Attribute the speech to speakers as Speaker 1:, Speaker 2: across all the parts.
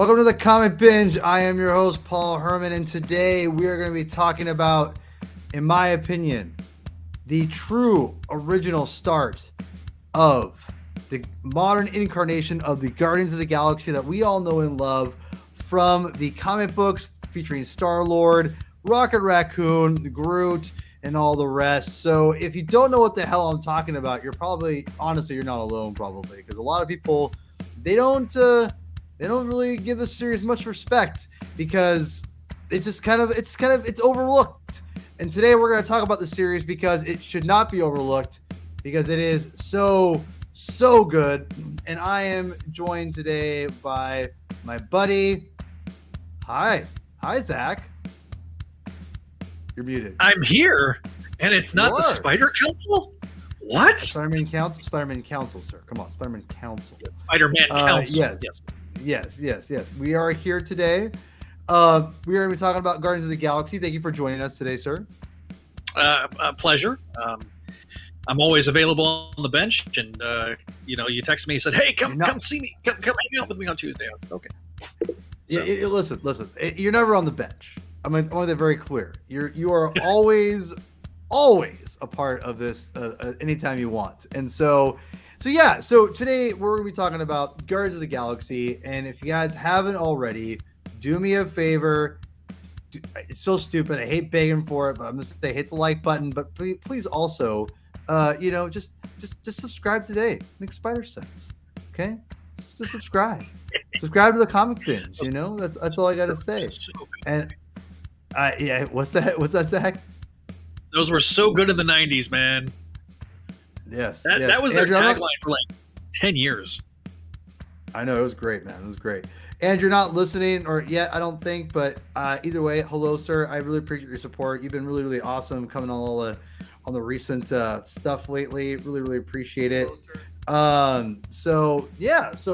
Speaker 1: Welcome to the Comic Binge. I am your host, Paul Herman, and today we are going to be talking about, in my opinion, the true original start of the modern incarnation of the Guardians of the Galaxy that we all know and love from the comic books featuring Starlord, Rocket Raccoon, Groot, and all the rest. So if you don't know what the hell I'm talking about, you're probably, honestly, you're not alone probably, because a lot of people, they don't really give the series much respect because it's just it's overlooked. And today we're going to talk about the series because it should not be overlooked because it is so good. And I am joined today by my buddy. Hi, Zach. You're muted.
Speaker 2: I'm here, and it's not the Spider Council? What?
Speaker 1: Spider-Man Council, sir. Come on, Spider-Man Council.
Speaker 2: Spider-Man Council.
Speaker 1: Yes. We are here today. We are going to be talking about Guardians of the Galaxy. Thank you for joining us today, sir.
Speaker 2: A pleasure. I'm always available on the bench, and you text me and said, "Hey, come see me. Come hang out with me on Tuesday." I said, okay. So.
Speaker 1: Yeah, listen. You're never on the bench. I want that very clear. You are always a part of this anytime you want. And so today we're going to be talking about Guardians of the Galaxy. And if you guys haven't already, do me a favor. It's so stupid. I hate begging for it, but I'm just going to hit the like button. But please also, just subscribe today. Makes spider sense. Okay? Just subscribe. Subscribe to the Comic Binge. That's all I got to say. And what's that, Zach?
Speaker 2: Those were so good in the 90s, man.
Speaker 1: Yes.
Speaker 2: That was their tagline for like 10 years.
Speaker 1: I know, it was great, man. It was great. And you're not listening or yet, I don't think, but either way, hello, sir. I really appreciate your support. You've been really, really awesome coming on the recent stuff lately. Really, really appreciate it. So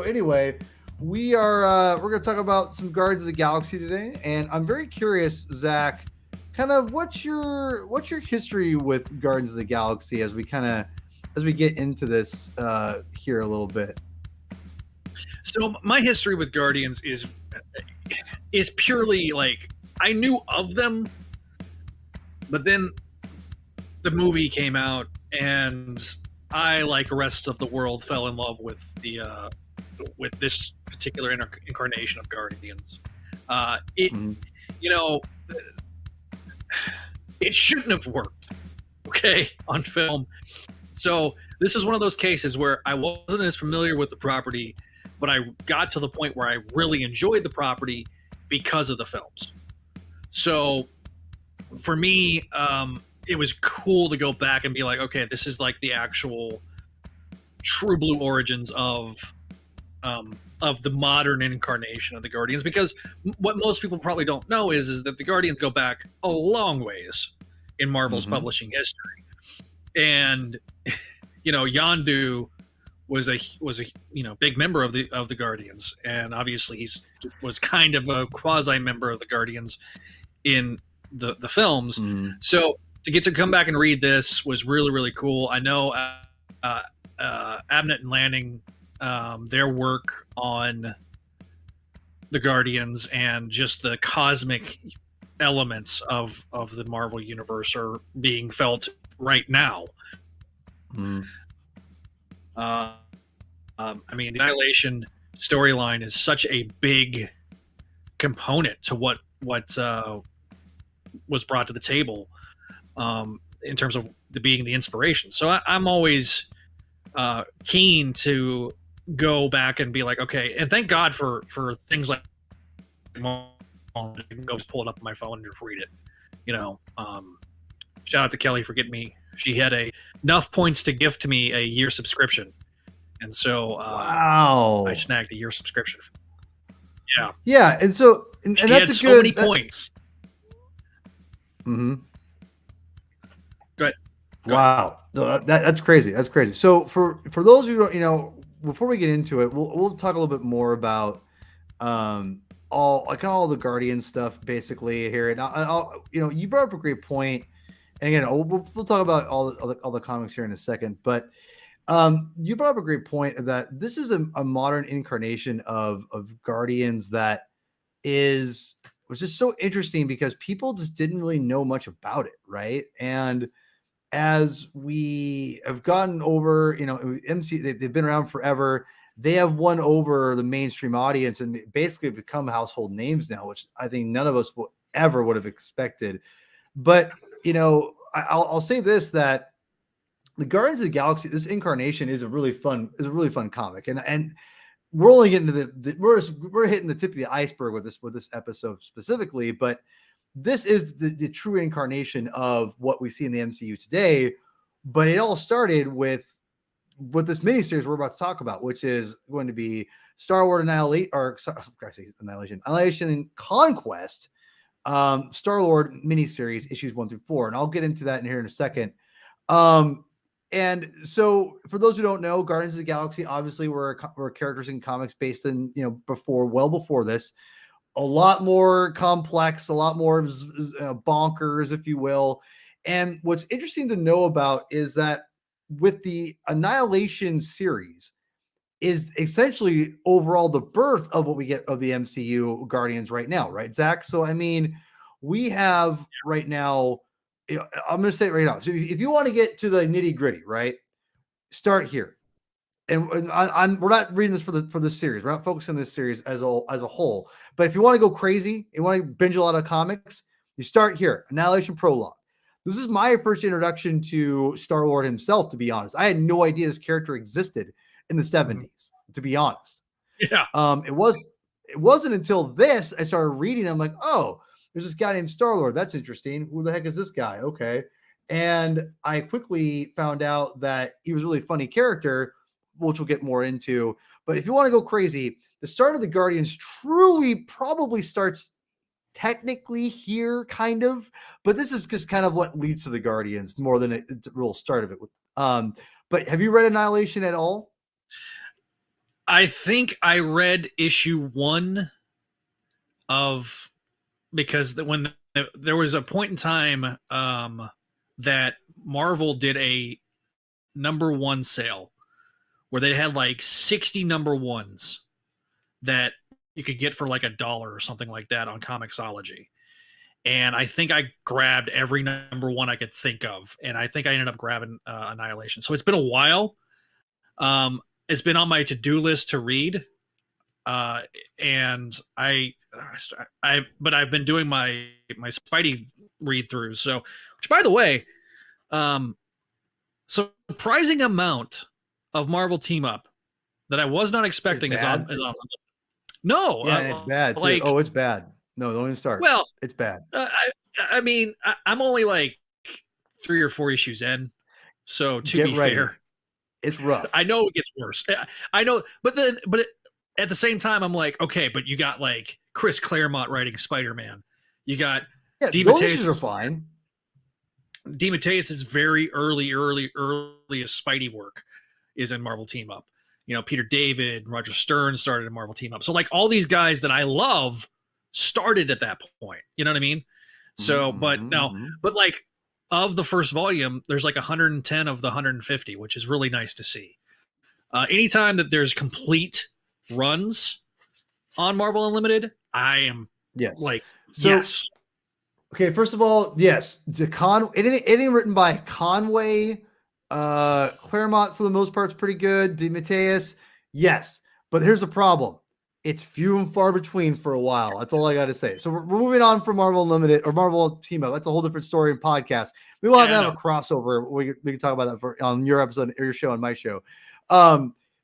Speaker 1: anyway, we're going to talk about some Guardians of the Galaxy today, and I'm very curious, Zach, kind of what's your history with Guardians of the Galaxy as we get into this here a little bit.
Speaker 2: So my history with Guardians is purely like I knew of them, but then the movie came out and I, like the rest of the world, fell in love with with this particular incarnation of Guardians. It shouldn't have worked, okay, on film. So this is one of those cases where I wasn't as familiar with the property, but I got to the point where I really enjoyed the property because of the films. So for me, it was cool to go back and be like, okay, this is like the actual true blue origins of the modern incarnation of the Guardians, because what most people probably don't know is that the Guardians go back a long ways in Marvel's publishing history. And Yondu was a big member of the Guardians, and obviously he was kind of a quasi member of the Guardians in the films. So to get to come back and read this was really, really cool. I know Abnett and Lanning, their work on the Guardians and just the cosmic elements of the Marvel universe are being felt right now. The Annihilation storyline is such a big component to what was brought to the table in terms of being the inspiration. So I'm always keen to go back and be like, okay, and thank God for things like I can go pull it up on my phone and just read it. Shout out to Kelly for getting me. She had enough points to gift me a year subscription, and so
Speaker 1: wow,
Speaker 2: I snagged a year subscription.
Speaker 1: Yeah, and so and that's
Speaker 2: had so many points.
Speaker 1: Go
Speaker 2: ahead.
Speaker 1: Wow, that's crazy. That's crazy. So for those who don't, before we get into it, we'll talk a little bit more about all the Guardian stuff basically here. And I'll you brought up a great point. And again, we'll talk about all the comics here in a second. But You brought up a great point that this is a modern incarnation of Guardians that was just so interesting because people just didn't really know much about it, right? And as we have gotten over, MC, they've been around forever. They have won over the mainstream audience and basically become household names now, which I think none of us would have expected. But I'll say this, that the Guardians of the Galaxy, this incarnation is a really fun comic, and we're only getting to we're hitting the tip of the iceberg with this episode specifically, but this is the true incarnation of what we see in the MCU today. But it all started with this miniseries we're about to talk about, which is going to be Starlord Annihilation Conquest, Starlord miniseries issues 1-4, and I'll get into that in here in a second. And so for those who don't know, Guardians of the Galaxy obviously were characters in comics based in, well before this, a lot more complex, a lot more bonkers, if you will. And what's interesting to know about is that with the Annihilation series is essentially overall the birth of what we get of the MCU Guardians right now, right, Zach? So, I mean, we have right now, I'm going to say it right now. So if you want to get to the nitty gritty, right, start here. And we're not reading this for this series. We're not focusing on this series as a whole. But if you want to go crazy, you want to binge a lot of comics, you start here. Annihilation Prologue. This is my first introduction to Starlord himself, to be honest. I had no idea this character existed in the 70s, to be honest.
Speaker 2: Yeah.
Speaker 1: It wasn't until this I started reading. I'm like, oh, there's this guy named Starlord. That's interesting. Who the heck is this guy? Okay. And I quickly found out that he was a really funny character, which we'll get more into. But if you want to go crazy, the start of the Guardians truly probably starts technically here, kind of. But this is just kind of what leads to the Guardians more than the real start of it. But have you read Annihilation at all?
Speaker 2: I think I read issue 1 because when there was a point in time that Marvel did a number 1 sale where they had like 60 number 1s that you could get for like $1 or something like that on Comixology. And I think I grabbed every number 1 I could think of. And I think I ended up grabbing Annihilation. So it's been a while. It's been on my to-do list to read. And but I've been doing my Spidey read throughs. So, which by the way, surprising amount of Marvel team up that I was not expecting is on. No,
Speaker 1: yeah, it's bad too. Like, oh, it's bad. No, don't even start.
Speaker 2: Well,
Speaker 1: it's bad.
Speaker 2: I mean, I'm only like 3 or 4 issues in, so to be fair,
Speaker 1: it's rough.
Speaker 2: I know it gets worse. I know, but at the same time, I'm like, okay, but you got like Chris Claremont writing Spider-Man. You got
Speaker 1: those issues are fine.
Speaker 2: DeMatteis' very earliest Spidey work is in Marvel Team Up. Peter David, Roger Stern started in Marvel Team Up. So like all these guys that I love started at that point. You know what I mean? So, but like of the first volume, there's like 110 of the 150, which is really nice to see. Anytime that there's complete runs on Marvel Unlimited, I am yes.
Speaker 1: Okay, first of all, yes, anything written by Conway, Claremont for the most part is pretty good. DeMatteis, yes, but here's the problem: it's few and far between for a while. That's all I got to say. So we're moving on from Marvel Unlimited or Marvel Team Up. That's a whole different story and podcast. We will have to have a crossover. We can talk about that on your episode or your show and my show.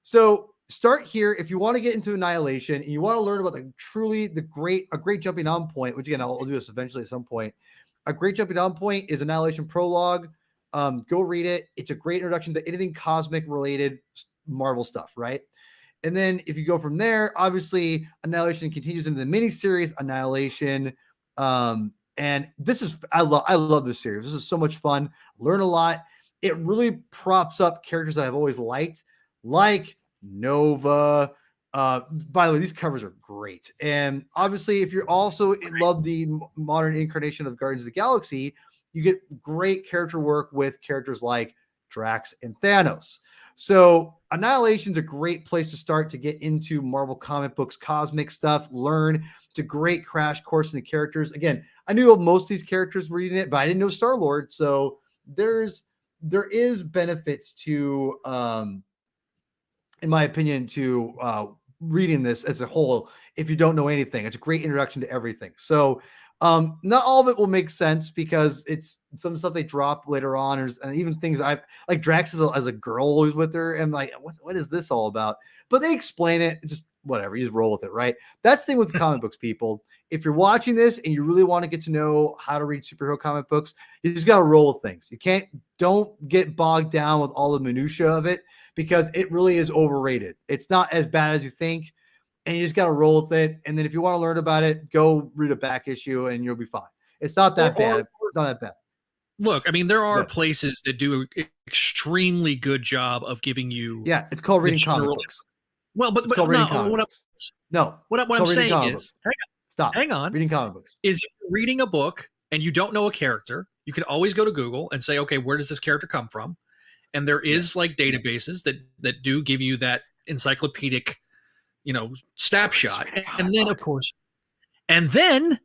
Speaker 1: So start here if you want to get into Annihilation and you want to learn about a great jumping on point, which again I'll do this eventually at some point. A great jumping on point is Annihilation Prologue. Go read it. It's a great introduction to anything cosmic related Marvel stuff, right? And then if you go from there, obviously Annihilation continues into the miniseries Annihilation. And this is I love this series. This is so much fun. Learn a lot. It really props up characters that I've always liked, like Nova. By the way, these covers are great. And obviously, if you're also love the modern incarnation of Guardians of the Galaxy, you get great character work with characters like Drax and Thanos. So Annihilation's a great place to start to get into Marvel comic books, cosmic stuff, learn. It's a great crash course in the characters. Again, I knew most of these characters reading it, but I didn't know Starlord. So there is benefits to in my opinion, to reading this as a whole. If you don't know anything, it's a great introduction to everything. So not all of it will make sense because it's some stuff they drop later on, and even things I like Drax as a girl who's with her, and like, what is this all about? But they explain it. It's just whatever. You just roll with it, right? That's the thing with comic books, people. If you're watching this and you really want to get to know how to read superhero comic books, you just got to roll with things. Don't get bogged down with all the minutia of it, because it really is overrated. It's not as bad as you think, and you just got to roll with it. And then if you want to learn about it, go read a back issue and you'll be fine. It's not that bad. It's not that bad.
Speaker 2: Look, I mean, there are places that do an extremely good job of giving you.
Speaker 1: Yeah, it's called reading comic books.
Speaker 2: Well, but what I'm saying is, hang on.
Speaker 1: Reading comic books
Speaker 2: is if you're reading a book and you don't know a character, you can always go to Google and say, okay, where does this character come from? And there is like databases that do give you that encyclopedic, snapshot. And then, of course, and then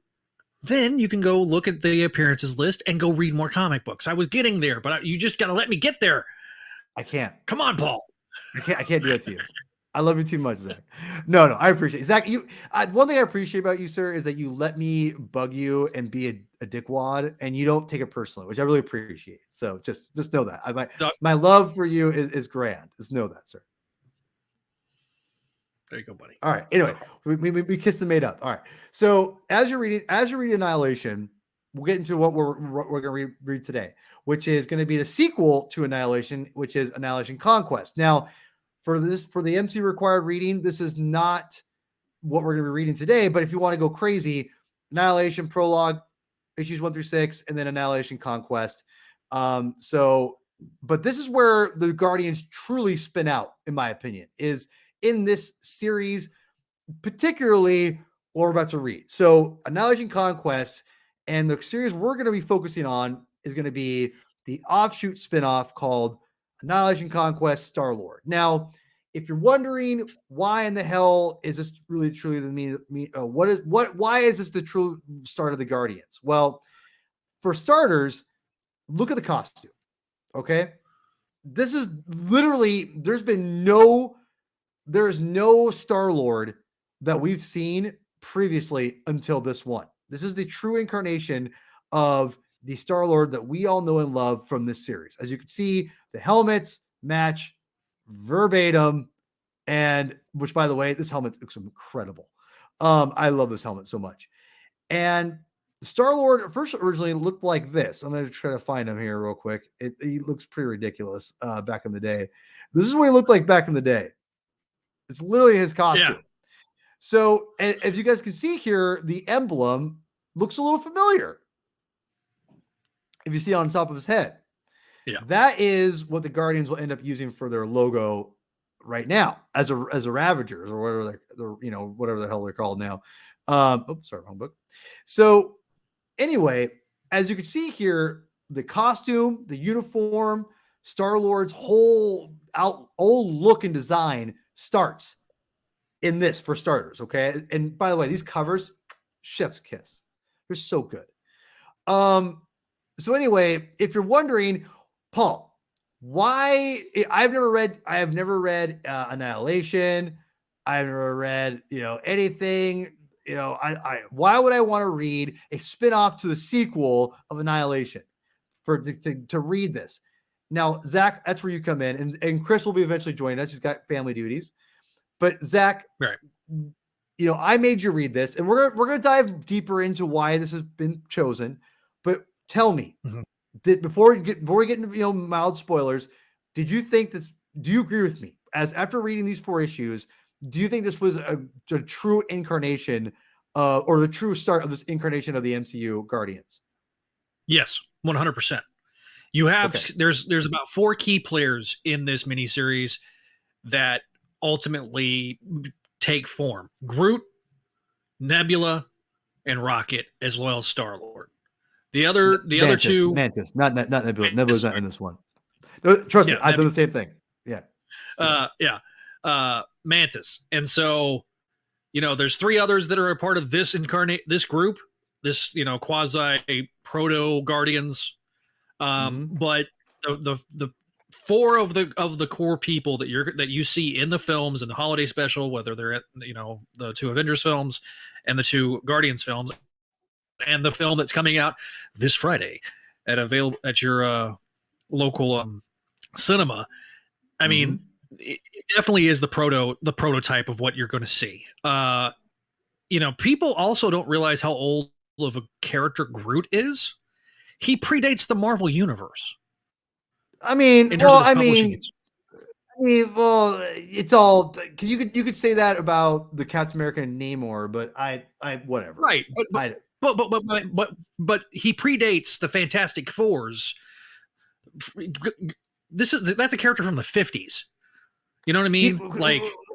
Speaker 2: you can go look at the appearances list and go read more comic books. I was getting there, but you just got to let me get there.
Speaker 1: I can't.
Speaker 2: Come on, Paul.
Speaker 1: I can't do that to you. I love you too much, Zach. No, I appreciate it. Zach. One thing I appreciate about you, sir, is that you let me bug you and be a dickwad, and you don't take it personally, which I really appreciate. So just know that my love for you is grand. Just know that, sir.
Speaker 2: There you go, buddy.
Speaker 1: All right. Anyway, we kissed and made up. All right. So as you're reading Annihilation, we'll get into what we're going to read today, which is going to be the sequel to Annihilation, which is Annihilation Conquest. Now, for the MCU Required Reading, this is not what we're going to be reading today. But if you want to go crazy, Annihilation Prologue, issues 1 through 6, and then Annihilation Conquest. But this is where the Guardians truly spin out, in my opinion, is in this series, particularly what we're about to read. So Annihilation Conquest, and the series we're going to be focusing on is going to be the offshoot spinoff called Annihilation Conquest Starlord. Now, if you're wondering why in the hell is this really truly why is this the true start of the Guardians? Well, for starters, look at the costume. Okay, this is literally there's no Starlord that we've seen previously until this one. This is the true incarnation of the Starlord that we all know and love from this series. As you can see, the helmets match verbatim, and which, by the way, this helmet looks incredible. I love this helmet so much. And Starlord first originally looked like this. I'm going to try to find him here real quick. He looks pretty ridiculous back in the day. This is what he looked like back in the day. It's literally his costume. Yeah. So as you guys can see here, the emblem looks a little familiar. If you see it on top of his head. Yeah. That is what the Guardians will end up using for their logo right now as a Ravagers or whatever whatever the hell they're called now. Sorry, wrong book. So anyway, as you can see here, the costume, the uniform, Star-Lord's whole look and design starts in this for starters. Okay. And by the way, these covers, chef's kiss. They're so good. So anyway, if you're wondering, Paul, why I have never read Annihilation. I've never read, anything, why would I want to read a spinoff to the sequel of Annihilation to read this? Now, Zach, that's where you come in, and Chris will be eventually joining us. He's got family duties, but Zach, right. I made you read this, and we're going to dive deeper into why this has been chosen, but tell me, before we get into mild spoilers, do you agree with me? As after reading these 4 issues, do you think this was a true incarnation or the true start of this incarnation of the MCU Guardians?
Speaker 2: Yes, 100%. You have there's about 4 key players in this miniseries that ultimately take form: Groot, Nebula, and Rocket, as well as Starlord. The other two,
Speaker 1: Mantis, not Nebula. Nebula's not in this one. No, trust me, I've done the same thing. Yeah.
Speaker 2: Mantis. And so, there's 3 others that are a part of this group, this, quasi proto Guardians. But the 4 of the core people that you see in the films and the holiday special, whether they're at, the 2 Avengers films and the 2 Guardians films, and the film that's coming out this Friday at your local cinema. I mean, it definitely is the prototype of what you're going to see. People also don't realize how old of a character Groot is. He predates the Marvel universe.
Speaker 1: I mean, it's all, because you could say that about the Captain America and Namor, but I whatever.
Speaker 2: Right, but he predates the Fantastic Fours. That's a character from the 50s. You know what I mean?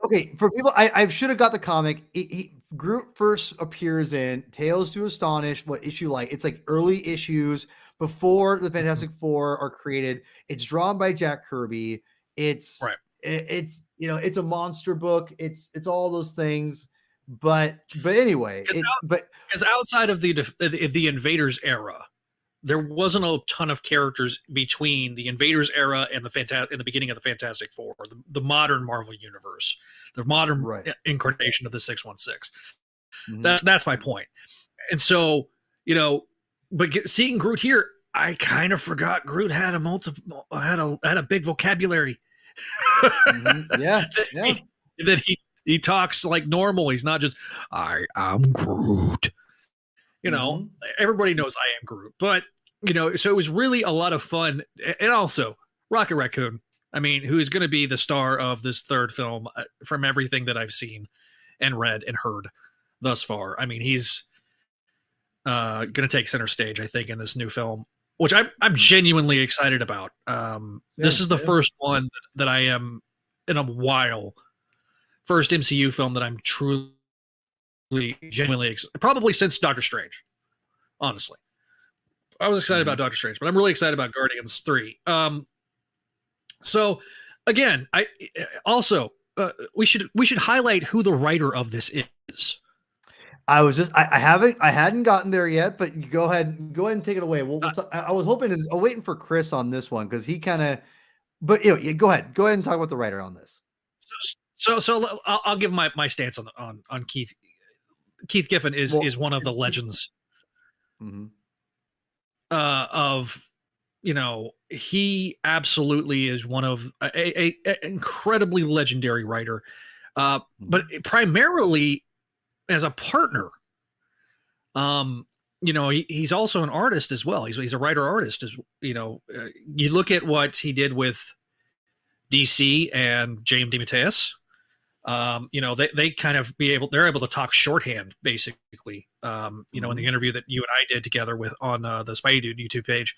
Speaker 1: Okay, for people, I should have got the comic. Groot first appears in Tales to Astonish. What issue? It's like early issues before the Fantastic Four are created. It's drawn by Jack Kirby. It's it's a monster book. It's all those things. But anyway,
Speaker 2: because outside of the Invaders era, there wasn't a ton of characters between the Invaders era and the beginning of the Fantastic Four, the modern Marvel universe, the modern incarnation of the 616. That's my point. And so, but seeing Groot here, I kind of forgot Groot had a big vocabulary. That he talks like normal. He's not just I am Groot. Everybody knows I am Groot, but so it was really a lot of fun. And also Rocket Raccoon, I mean, who is going to be the star of this 3rd film from everything that I've seen and read and heard thus far. I mean, he's going to take center stage, I think, in this new film, which I'm genuinely excited about. This is the first one that I am in a while. First MCU film that I'm truly, genuinely probably since Doctor Strange, honestly. I was excited about Doctor Strange, but I'm really excited about Guardians 3. So again, we should highlight who the writer of this is.
Speaker 1: I hadn't gotten there yet, but you go ahead and take it away. I was waiting for Chris on this one because he kind of, but go ahead and talk about the writer on this.
Speaker 2: So I'll give my stance on Keith. Keith Giffen is one of the legends. He absolutely is one of a incredibly legendary writer, but primarily as a partner. He's also an artist as well. He's a writer artist you look at what he did with DC and James DeMatteis. They kind of they're able to talk shorthand basically. In the interview that you and I did together on the Spidey Dude YouTube page.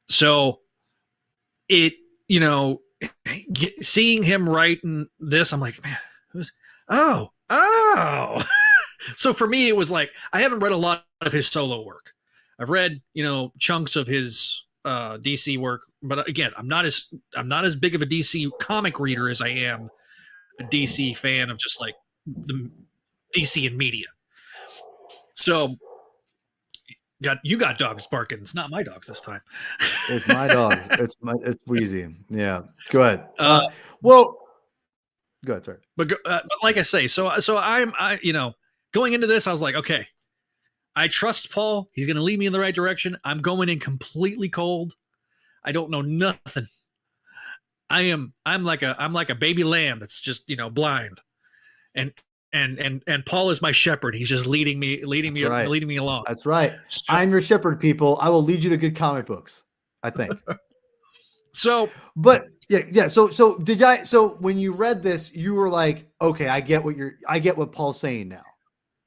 Speaker 2: So seeing him writing this, I'm like, man, so for me, it was like, I haven't read a lot of his solo work. I've read, chunks of his DC work, but again, I'm not as big of a DC comic reader as I am a DC fan of just like the DC and media. So you got dogs barking. It's not my dogs this time.
Speaker 1: It's my dogs. It's Wheezy. Yeah. Go ahead. Go ahead. Sorry.
Speaker 2: But like I say, so I going into this, I was like, okay, I trust Paul. He's going to lead me in the right direction. I'm going in completely cold. I don't know nothing. I'm like a baby lamb that's just, blind. And Paul is my shepherd. He's just leading me along.
Speaker 1: That's right. So, I'm your shepherd, people. I will lead you to good comic books, I think. So when you read this, you were like, okay, I get what Paul's saying now.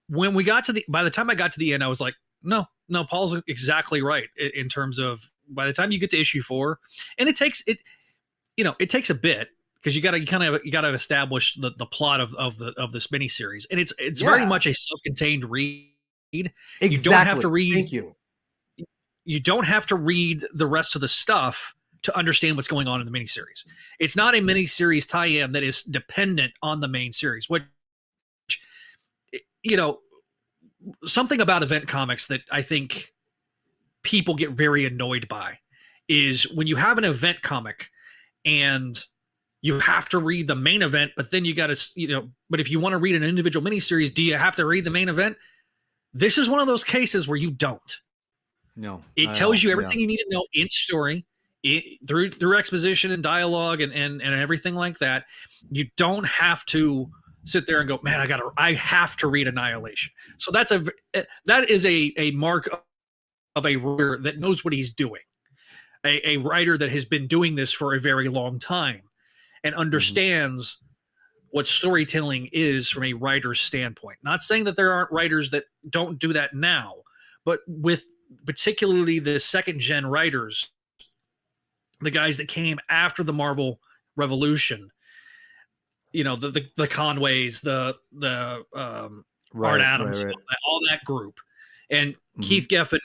Speaker 2: When we got by the time I got to the end, I was like, no, Paul's exactly right in terms of by the time you get to issue 4, and it takes a bit because you got to establish the plot of this miniseries, and it's very much a self-contained read.
Speaker 1: Exactly.
Speaker 2: You don't have to read.
Speaker 1: Thank you.
Speaker 2: You don't have to read the rest of the stuff to understand what's going on in the miniseries. It's not a miniseries tie-in that is dependent on the main series, which, you know, something about event comics that I think people get very annoyed by is when you have an event comic and you have to read the main event, but then you got to, but if you want to read an individual miniseries, do you have to read the main event? This is one of those cases where you don't.
Speaker 1: No,
Speaker 2: it tells you everything you need to know in story, through exposition and dialogue and everything like that. You don't have to sit there and go, man, I have to read Annihilation. So that is a mark of a writer that knows what he's doing, a writer that has been doing this for a very long time and understands what storytelling is from a writer's standpoint. Not saying that there aren't writers that don't do that now, but with particularly the second gen writers, the guys that came after the Marvel Revolution, the Conways, the Art Adams, all that group, and Keith Geffen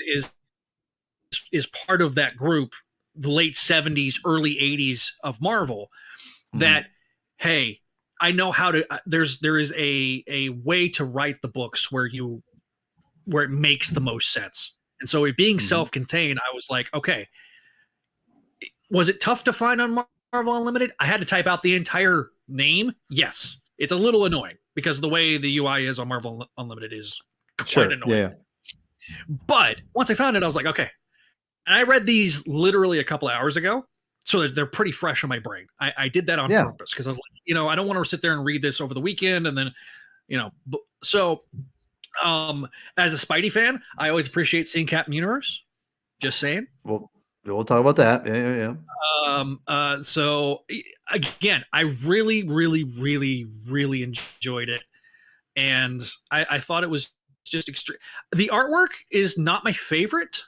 Speaker 2: is part of that group, the late 70s, early 80s of Marvel. That, hey, I know how to. There is a way to write the books where it makes the most sense. And so it being self-contained, I was like, okay. Was it tough to find on Marvel Unlimited? I had to type out the entire name. Yes, it's a little annoying because the way the UI is on Marvel Unlimited is quite annoying. Yeah. But once I found it, I was like, okay. And I read these literally a couple of hours ago, so they're pretty fresh on my brain. I did that on purpose because I was like, I don't want to sit there and read this over the weekend and then, so. As a Spidey fan, I always appreciate seeing Captain Universe. Just saying.
Speaker 1: Well, we'll talk about that. Yeah.
Speaker 2: So again, I really, really, really, really enjoyed it, and I thought it was just extreme. The artwork is not my favorite,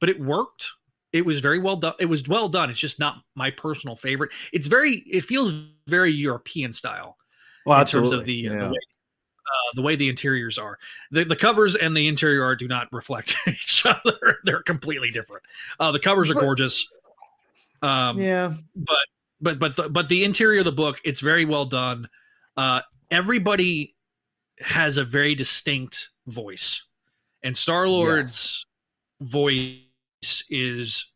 Speaker 2: but it worked. It was very well done. It was well done. It's just not my personal favorite. It feels very European style in terms of the way the interiors are. The covers and the interior art do not reflect each other. They're completely different. The covers are gorgeous. But the interior of the book, it's very well done. Everybody has a very distinct voice, and Starlord's voice is,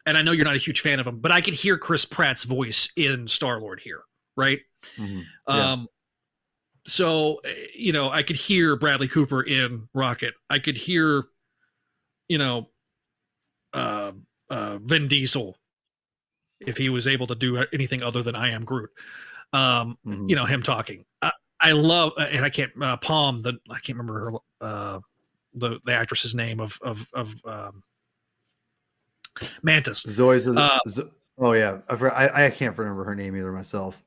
Speaker 2: and I know you're not a huge fan of him, but I could hear Chris Pratt's voice in Starlord here, right? So, I could hear Bradley Cooper in Rocket. I could hear, Vin Diesel, if he was able to do anything other than I Am Groot. Him talking. I love, and I can't Palm. I can't remember her, the actress's name of Mantis.
Speaker 1: Zoe's. I can't remember her name either myself.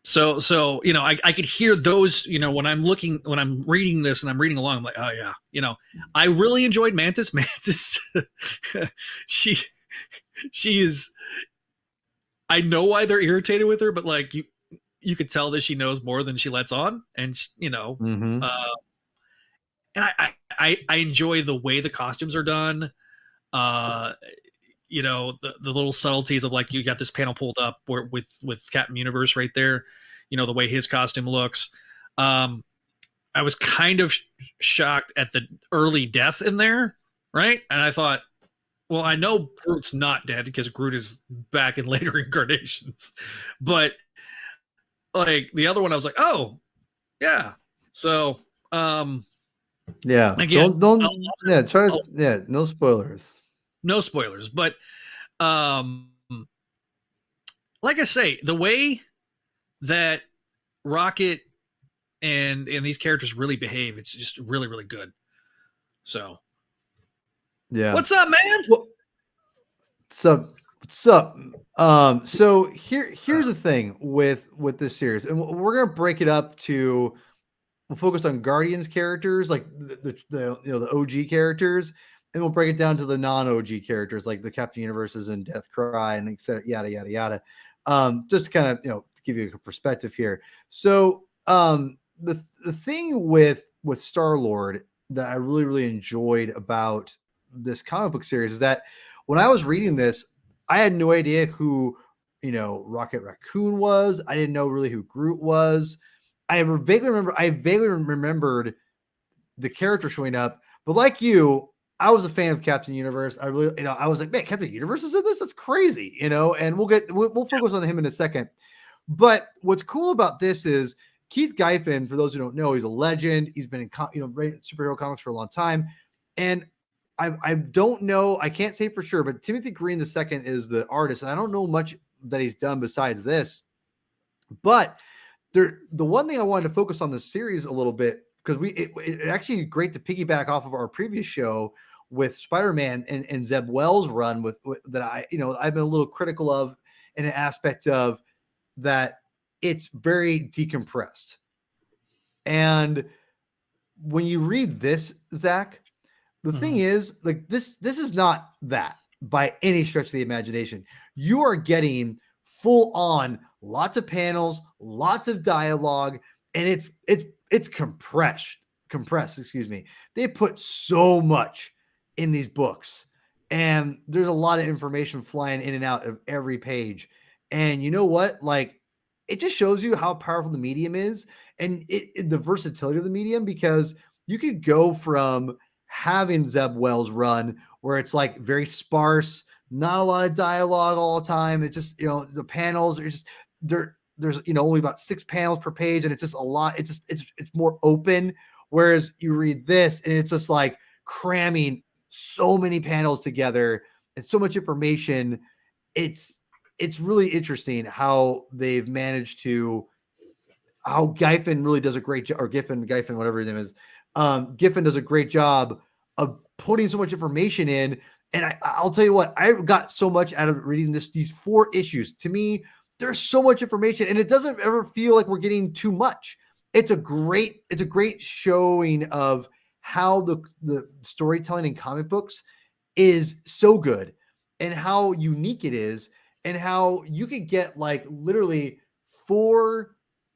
Speaker 2: So I could hear those, when I'm reading this and I'm reading along, I'm like, oh yeah, I really enjoyed Mantis. Mantis, she is, I know why they're irritated with her, but like you could tell that she knows more than she lets on, and and I enjoy the way the costumes are done. The little subtleties of, like, you got this panel pulled up with Captain Universe right there, the way his costume looks. I was kind of shocked at the early death in there, right? And I thought, well, I know Groot's not dead because Groot is back in later incarnations, but like the other one, I was like, oh yeah. So
Speaker 1: again, no spoilers.
Speaker 2: No spoilers, but like I say, the way that Rocket and these characters really behave, it's just really, really good. So what's up, man?
Speaker 1: What's up? So here's the thing with this series, and we're gonna break it up to, we'll focus on Guardians characters, like the OG characters, and we'll break it down to the non-OG characters, like the Captain Universes and Deathcry and etc. Yada yada yada. Just to kind of to give you a perspective here. So the thing with Starlord that I really, really enjoyed about this comic book series is that when I was reading this, I had no idea who, Rocket Raccoon was. I didn't know really who Groot was. I vaguely remembered the character showing up, but like you, I was a fan of Captain Universe. I really, I was like, man, Captain Universe is in this. That's crazy, And we'll focus on him in a second. But what's cool about this is Keith Giffen. For those who don't know, he's a legend. He's been in superhero comics for a long time, and I don't know. I can't say for sure, but Timothy Green II is the artist, and I don't know much that he's done besides this. But the one thing I wanted to focus on this series a little bit, because it actually great to piggyback off of our previous show with Spider-Man and Zeb Wells' run with that I've been a little critical of in an aspect of that it's very decompressed. And when you read this, Zach, the thing is, like, this is not that by any stretch of the imagination. You are getting full on lots of panels, lots of dialogue, and it's compressed, excuse me. They put so much in these books, and there's a lot of information flying in and out of every page. And you know what? Like, it just shows you how powerful the medium is, and the versatility of the medium, because you could go from having Zeb Wells run where it's like very sparse, not a lot of dialogue all the time. It's just, the panels are just there's only about 6 panels per page, and it's just a lot. It's more open. Whereas you read this and it's just like cramming so many panels together and so much information. It's really interesting how they've managed to, how Giffen really does a great job, or Giffen, whatever his name is. Giffen does a great job of putting so much information in. And I'll tell you what, I got so much out of reading these 4 issues. To me, there's so much information, and it doesn't ever feel like we're getting too much. It's a great showing of how the storytelling in comic books is so good, and how unique it is, and how you could get like literally 4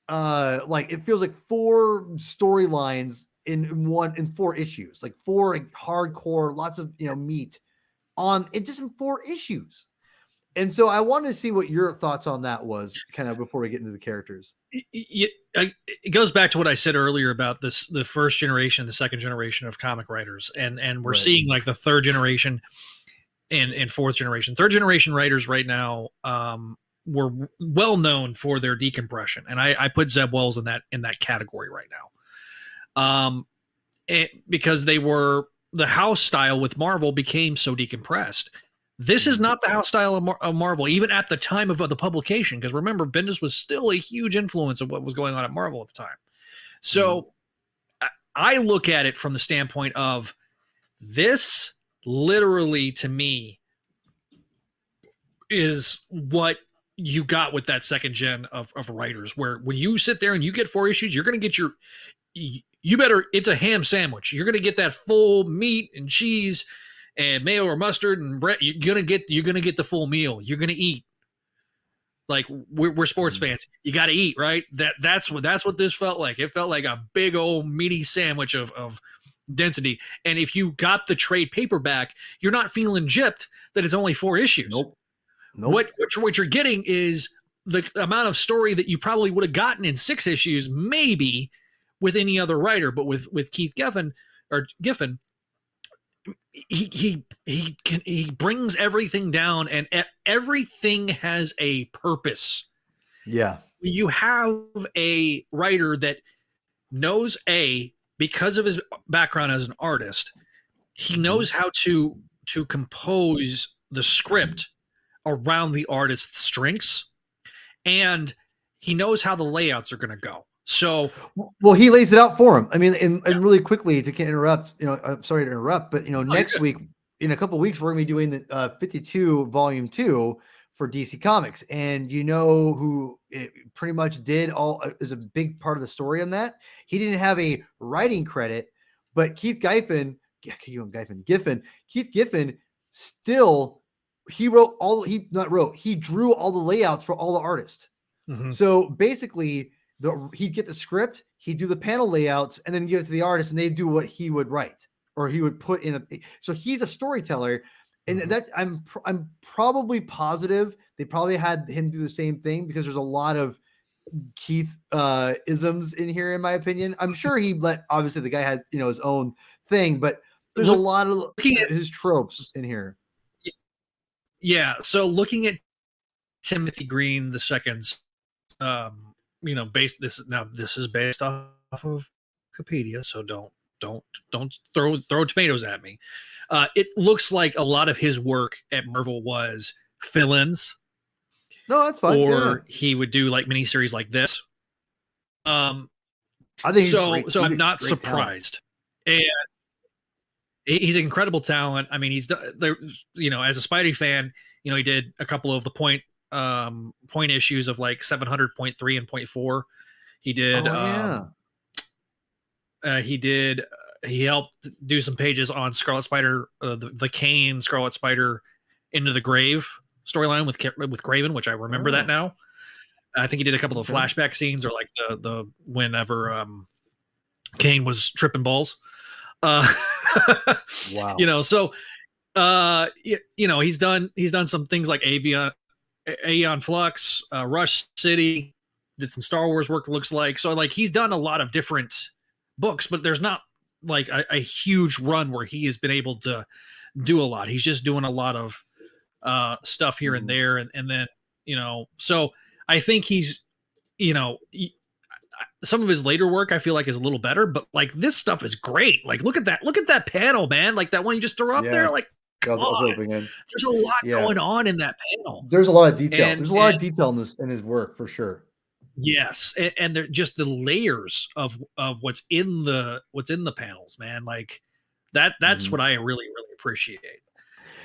Speaker 1: like it feels like 4 storylines in 4 issues, like 4 like hardcore, lots of meat on it just in 4 issues. And so I wanted to see what your thoughts on that was, kind of before we get into the characters.
Speaker 2: It goes back to what I said earlier about the first generation, the second generation of comic writers, and we're seeing like the third generation and fourth generation. Third generation writers right now were well known for their decompression, and I put Zeb Wells in that category right now, because they were, the house style with Marvel became so decompressed. This is not the house style of Marvel, even at the time of the publication, because remember, Bendis was still a huge influence of what was going on at Marvel at the time. So I look at it from the standpoint of, this literally, to me, is what you got with that second gen of writers, where when you sit there and you get 4 issues, you're going to get it's a ham sandwich. You're going to get that full meat and cheese and mayo or mustard and bread. You're gonna get the full meal. You're gonna eat. Like, we're sports fans. You got to eat, right? That's what this felt like. It felt like a big old meaty sandwich of density. And if you got the trade paperback, you're not feeling gypped that it's only 4 issues.
Speaker 1: Nope.
Speaker 2: What you're getting is the amount of story that you probably would have gotten in 6 issues, maybe, with any other writer, but with Keith Giffen, he brings everything down, and everything has a purpose.
Speaker 1: Yeah.
Speaker 2: You have a writer that knows, because of his background as an artist, he knows how to compose the script around the artist's strengths, and he knows how the layouts are going to go. So,
Speaker 1: well, he lays it out for him. I mean, and really quickly, to interrupt, I'm sorry to interrupt, but next week, in a couple of weeks, we're going to be doing the 52 volume 2 for DC Comics, and who it pretty much did all is a big part of the story on that. He didn't have a writing credit, but Keith Giffen still, he drew all the layouts for all the artists. So basically, he'd get the script, he'd do the panel layouts, and then give it to the artist, and they'd do what he would write, or he would put in so he's a storyteller, and that I'm probably positive they probably had him do the same thing because there's a lot of Keith isms in here, in my opinion. I'm sure he let obviously the guy had his own thing, but there's a lot of
Speaker 2: Looking at
Speaker 1: his tropes in here.
Speaker 2: Yeah, so looking at Timothy Green the second's, this is based off of Wikipedia, so don't throw tomatoes at me. It looks like a lot of his work at Marvel was fill-ins.
Speaker 1: No, that's fine.
Speaker 2: Or he would do like miniseries like this.
Speaker 1: I think
Speaker 2: so I'm not surprised. And he's an incredible talent. I mean, he's done there, as a Spidey fan, he did a couple of the point issues of like 700.3 and 0.4. He did he helped do some pages on Scarlet Spider, the Kane Scarlet Spider Into the Grave storyline with Craven, which I remember that now. I think he did a couple of flashback scenes, or like the whenever Kane was tripping balls. Wow. So he's done some things like Aeon Flux, Rush City, did some Star Wars work, it looks like. So like he's done a lot of different books, but there's not like a huge run where he has been able to do a lot. He's just doing a lot of stuff here and there, and then so I think he's some of his later work I feel like is a little better, but like this stuff is great. Like look at that panel, man, like that one you just threw up there, like there's a lot going on in that panel.
Speaker 1: There's a lot of detail. There's a lot of detail in his work for sure.
Speaker 2: Yes, and they're just the layers of what's in the panels, man. Like that's what I really appreciate.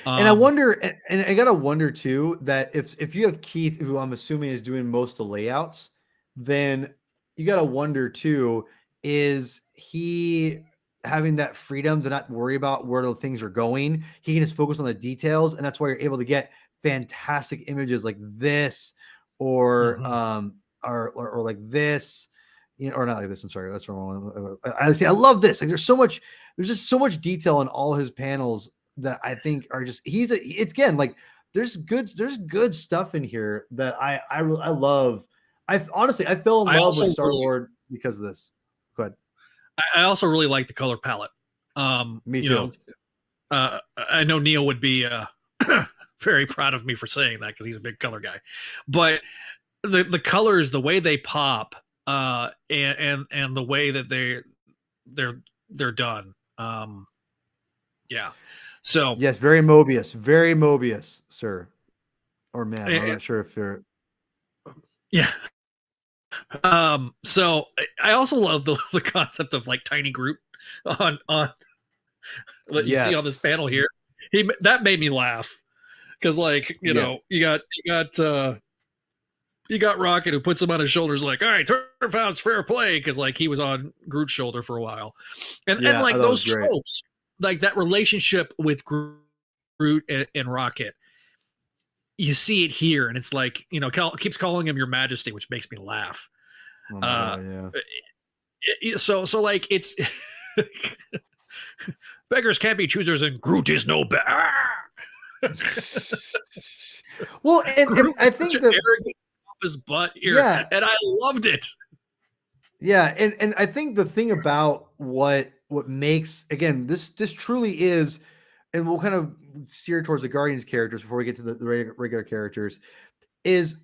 Speaker 1: And I wonder, and I gotta wonder too, that if you have Keith, who I'm assuming is doing most of the layouts, then you gotta wonder too, is he having that freedom to not worry about where the things are going? He can just focus on the details, and that's why you're able to get fantastic images like this, or like this, or not like this. I'm sorry, that's wrong. I love this. Like there's just so much detail in all his panels that I think are just it's again like there's good stuff in here that I love. I fell in love with Starlord because of this. Go ahead.
Speaker 2: I also really like the color palette.
Speaker 1: Me too.
Speaker 2: I know Neil would be very proud of me for saying that because he's a big color guy, but the colors, the way they pop, and the way that they're done. Yeah. So
Speaker 1: yes, very Mobius, sir, or man. I'm not sure if you're.
Speaker 2: Yeah. So I also love the concept of like Tiny Groot on what you see on this panel here. That made me laugh because like you got Rocket, who puts him on his shoulders like, all right, turn found's fair play, because like he was on Groot's shoulder for a while, and like those tropes. Like that relationship with Groot and Rocket, you see it here, and it's like keeps calling him Your Majesty, which makes me laugh. So like it's beggars can't be choosers, and Groot is no beggar.
Speaker 1: Well, and I think that
Speaker 2: his butt here, and I loved it.
Speaker 1: Yeah, and I think the thing about what makes, again, this truly is, and we'll kind of steer towards the Guardians characters before we get to the regular characters, is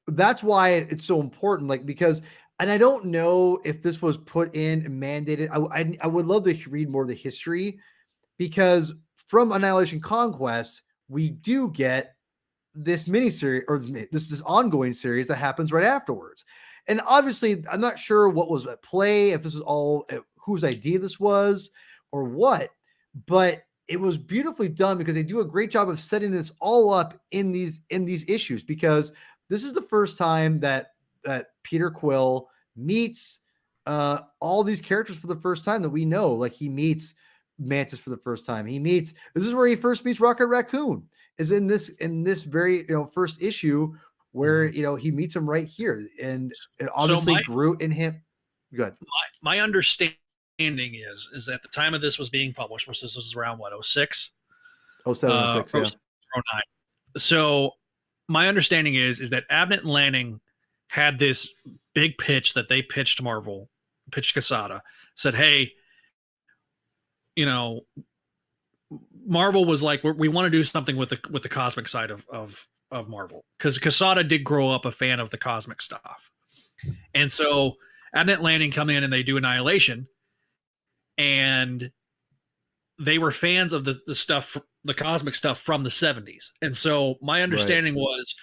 Speaker 1: that's why it's so important. Like because, and I don't know if this was put in and mandated. I would love to read more of the history, because from Annihilation Conquest we do get this miniseries, or this ongoing series that happens right afterwards. And obviously, I'm not sure what was at play, if this was all whose idea this was or what, but it was beautifully done because they do a great job of setting this all up in these issues, because this is the first time that Peter Quill meets all these characters for the first time that we know. Like he meets Mantis for the first time. This is where he first meets Rocket Raccoon, is in this very first issue, where he meets him right here, and obviously Groot and him. Good.
Speaker 2: My understanding is at the time of this was being published, which this was around what, 06?
Speaker 1: 07, 06, yeah.
Speaker 2: 09. So my understanding is that Abnett and Lanning had this big pitch that they pitched Marvel, pitched Quesada, said, hey, you know, Marvel was like, we want to do something with the cosmic side of Marvel, because Quesada did grow up a fan of the cosmic stuff, and so Abnett and Lanning come in and they do Annihilation, and they were fans of the stuff, the cosmic stuff from the 70s, and so my understanding was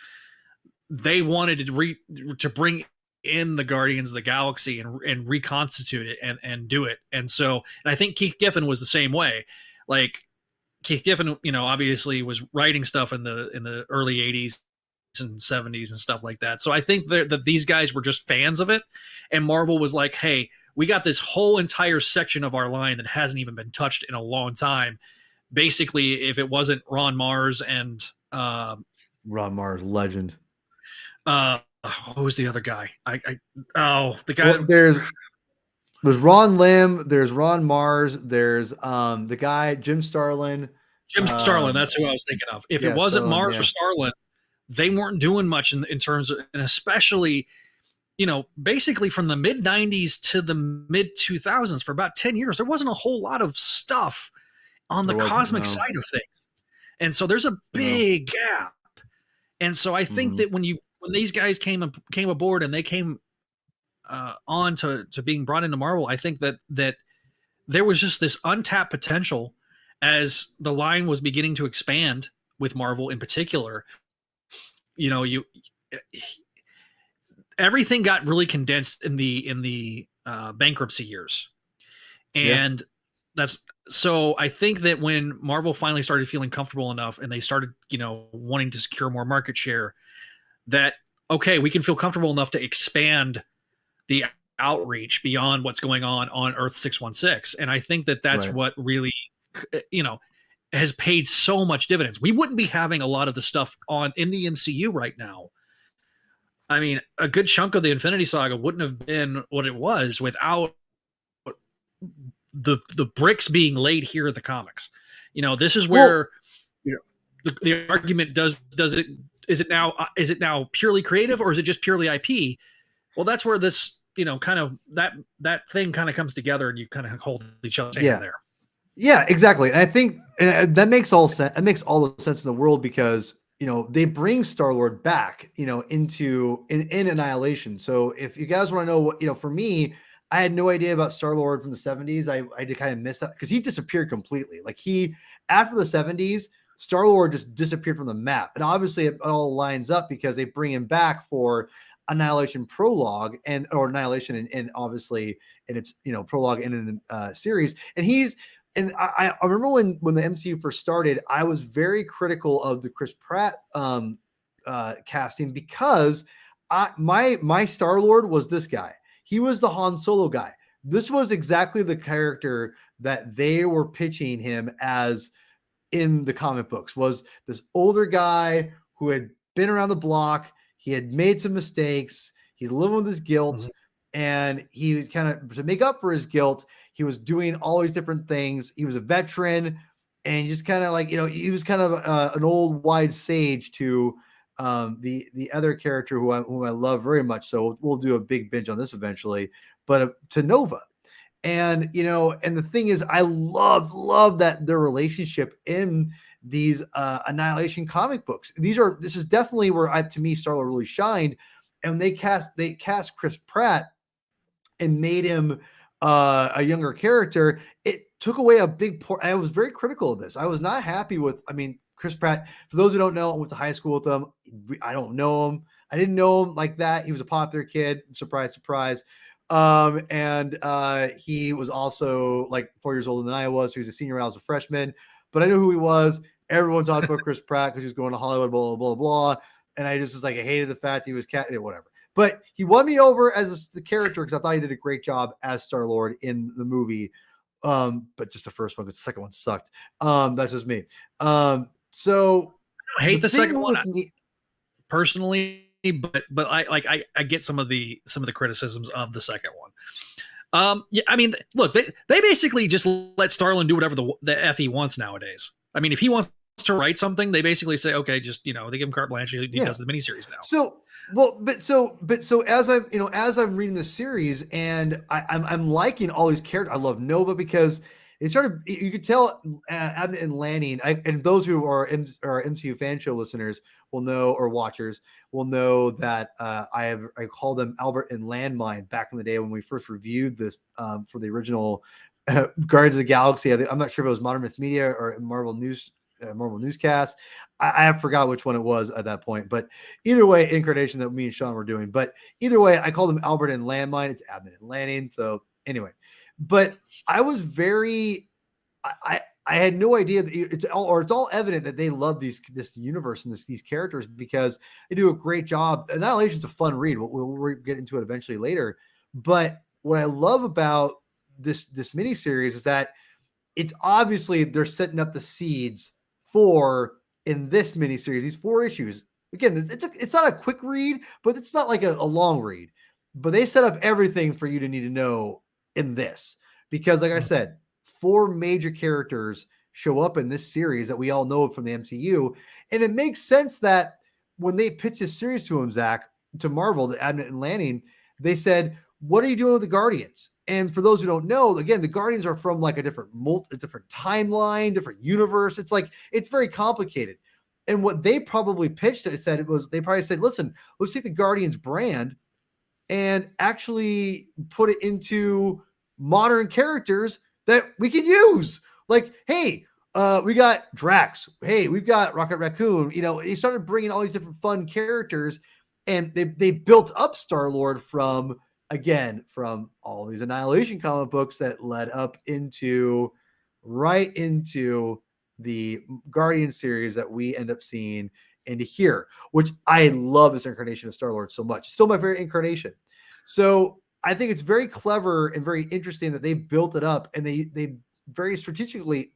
Speaker 2: they wanted to bring in the Guardians of the Galaxy and reconstitute it and do it, and I think Keith Giffen was the same way, like. Keith Giffen, obviously was writing stuff in the early 80s and 70s and stuff like that. So I think that these guys were just fans of it. And Marvel was like, hey, we got this whole entire section of our line that hasn't even been touched in a long time. Basically, if it wasn't Ron Mars and
Speaker 1: Ron Mars, legend.
Speaker 2: Who was the other guy? The guy.
Speaker 1: Well, there's Ron Lim, there's Ron Mars, there's the guy Jim Starlin.
Speaker 2: Jim Starlin, that's who I was thinking of. If it wasn't Mars or Starlin, they weren't doing much in terms of, and especially, basically from the mid 90s to the mid 2000s for about 10 years, there wasn't a whole lot of stuff on the cosmic side of things. And so there's a big gap. And so I think that when these guys came aboard and they came on to being brought into Marvel, I think that there was just this untapped potential as the line was beginning to expand with Marvel in particular. Everything got really condensed in the bankruptcy years, and so I think that when Marvel finally started feeling comfortable enough and they started wanting to secure more market share, that okay, we can feel comfortable enough to expand the outreach beyond what's going on Earth 616. And I think that that's what really, has paid so much dividends. We wouldn't be having a lot of the stuff in the MCU right now. I mean, a good chunk of the Infinity Saga wouldn't have been what it was without the bricks being laid here in the comics. This is where the argument is it now purely creative, or is it just purely IP? Well, that's where this, kind of that thing kind of comes together, and you kind of hold each other there.
Speaker 1: Yeah, exactly. And I think that makes all sense. It makes all the sense in the world, because they bring Starlord back, into Annihilation. So if you guys want to know what, for me, I had no idea about Starlord from the 70s. I did kind of miss that because he disappeared completely. Like after the 70s, Starlord just disappeared from the map. And obviously it all lines up because they bring him back for Annihilation prologue or Annihilation and obviously in its prologue and in the series. And I remember when the MCU first started, I was very critical of the Chris Pratt casting, because my Star-Lord was this guy. He was the Han Solo guy. This was exactly the character that they were pitching him as in the comic books, was this older guy who had been around the block. He had made some mistakes. He's living with his guilt, and he kind of, to make up for his guilt, he was doing all these different things. He was a veteran, and just kind of like, he was kind of an old wise sage to the other character whom I love very much. So we'll do a big binge on this eventually, but to Nova. And, and the thing is, I love that their relationship in these Annihilation comic books. This is definitely where to me, Starlord really shined. And they cast Chris Pratt and made him a younger character. It took away a big part. I was very critical of this. I was not happy with, Chris Pratt. For those who don't know, I went to high school with him. I don't know him. I didn't know him like that. He was a popular kid. Surprise, surprise. And he was also like 4 years older than I was. He was a senior when I was a freshman, but I knew who he was. Everyone talked about Chris Pratt because he was going to Hollywood, blah, blah, blah, blah. And I just was like, I hated the fact he was whatever. But he won me over as the character because I thought he did a great job as Star-Lord in the movie. But just the first one, because the second one sucked. That's just me. So
Speaker 2: I hate the second one personally, but I get some of the criticisms of the second one. Look, they basically just let Starlin do whatever the F he wants nowadays. If he wants to write something, they basically say, okay, just they give him carte blanche. He does the miniseries now.
Speaker 1: So as I'm reading the series and I'm liking all these characters. I love Nova because it started. You could tell Abnett and Lanning, and those who are MCU fan show listeners will know, or watchers will know, that I called them Albert and Landmine back in the day when we first reviewed this for the original Guardians of the Galaxy. I'm not sure if it was Modern Myth Media or Marvel Newscast. I forgot which one it was at that point, but either way, incarnation that me and Sean were doing. But either way, I called them Albert and Landmine. It's Abnett and Lanning. So anyway, but I was I had no idea that it's all evident that they love this universe and these characters, because they do a great job. Annihilation's a fun read. We'll get into it eventually later. But what I love about this miniseries is that it's obviously they're setting up the seeds for, in this miniseries, these 4 issues. Again, it's not a quick read, but it's not like a long read. But they set up everything for you to need to know in this, because, like I said, 4 major characters show up in this series that we all know from the MCU, and it makes sense that when they pitched this series to him, Zach, to Marvel, the Abnett and Lanning, they said, "What are you doing with the Guardians?" And for those who don't know, again, the Guardians are from like a different timeline, different universe. It's very complicated. And what they probably pitched, they probably said, "Listen, let's take the Guardians brand and actually put it into modern characters that we can use. Like, hey, we got Drax. Hey, we've got Rocket Raccoon." He started bringing all these different fun characters, and they built up Starlord from all these Annihilation comic books that led up right into the Guardian series that we end up seeing into here, which I love this incarnation of Starlord so much. It's still my favorite incarnation. So I think it's very clever and very interesting that they built it up, and they very strategically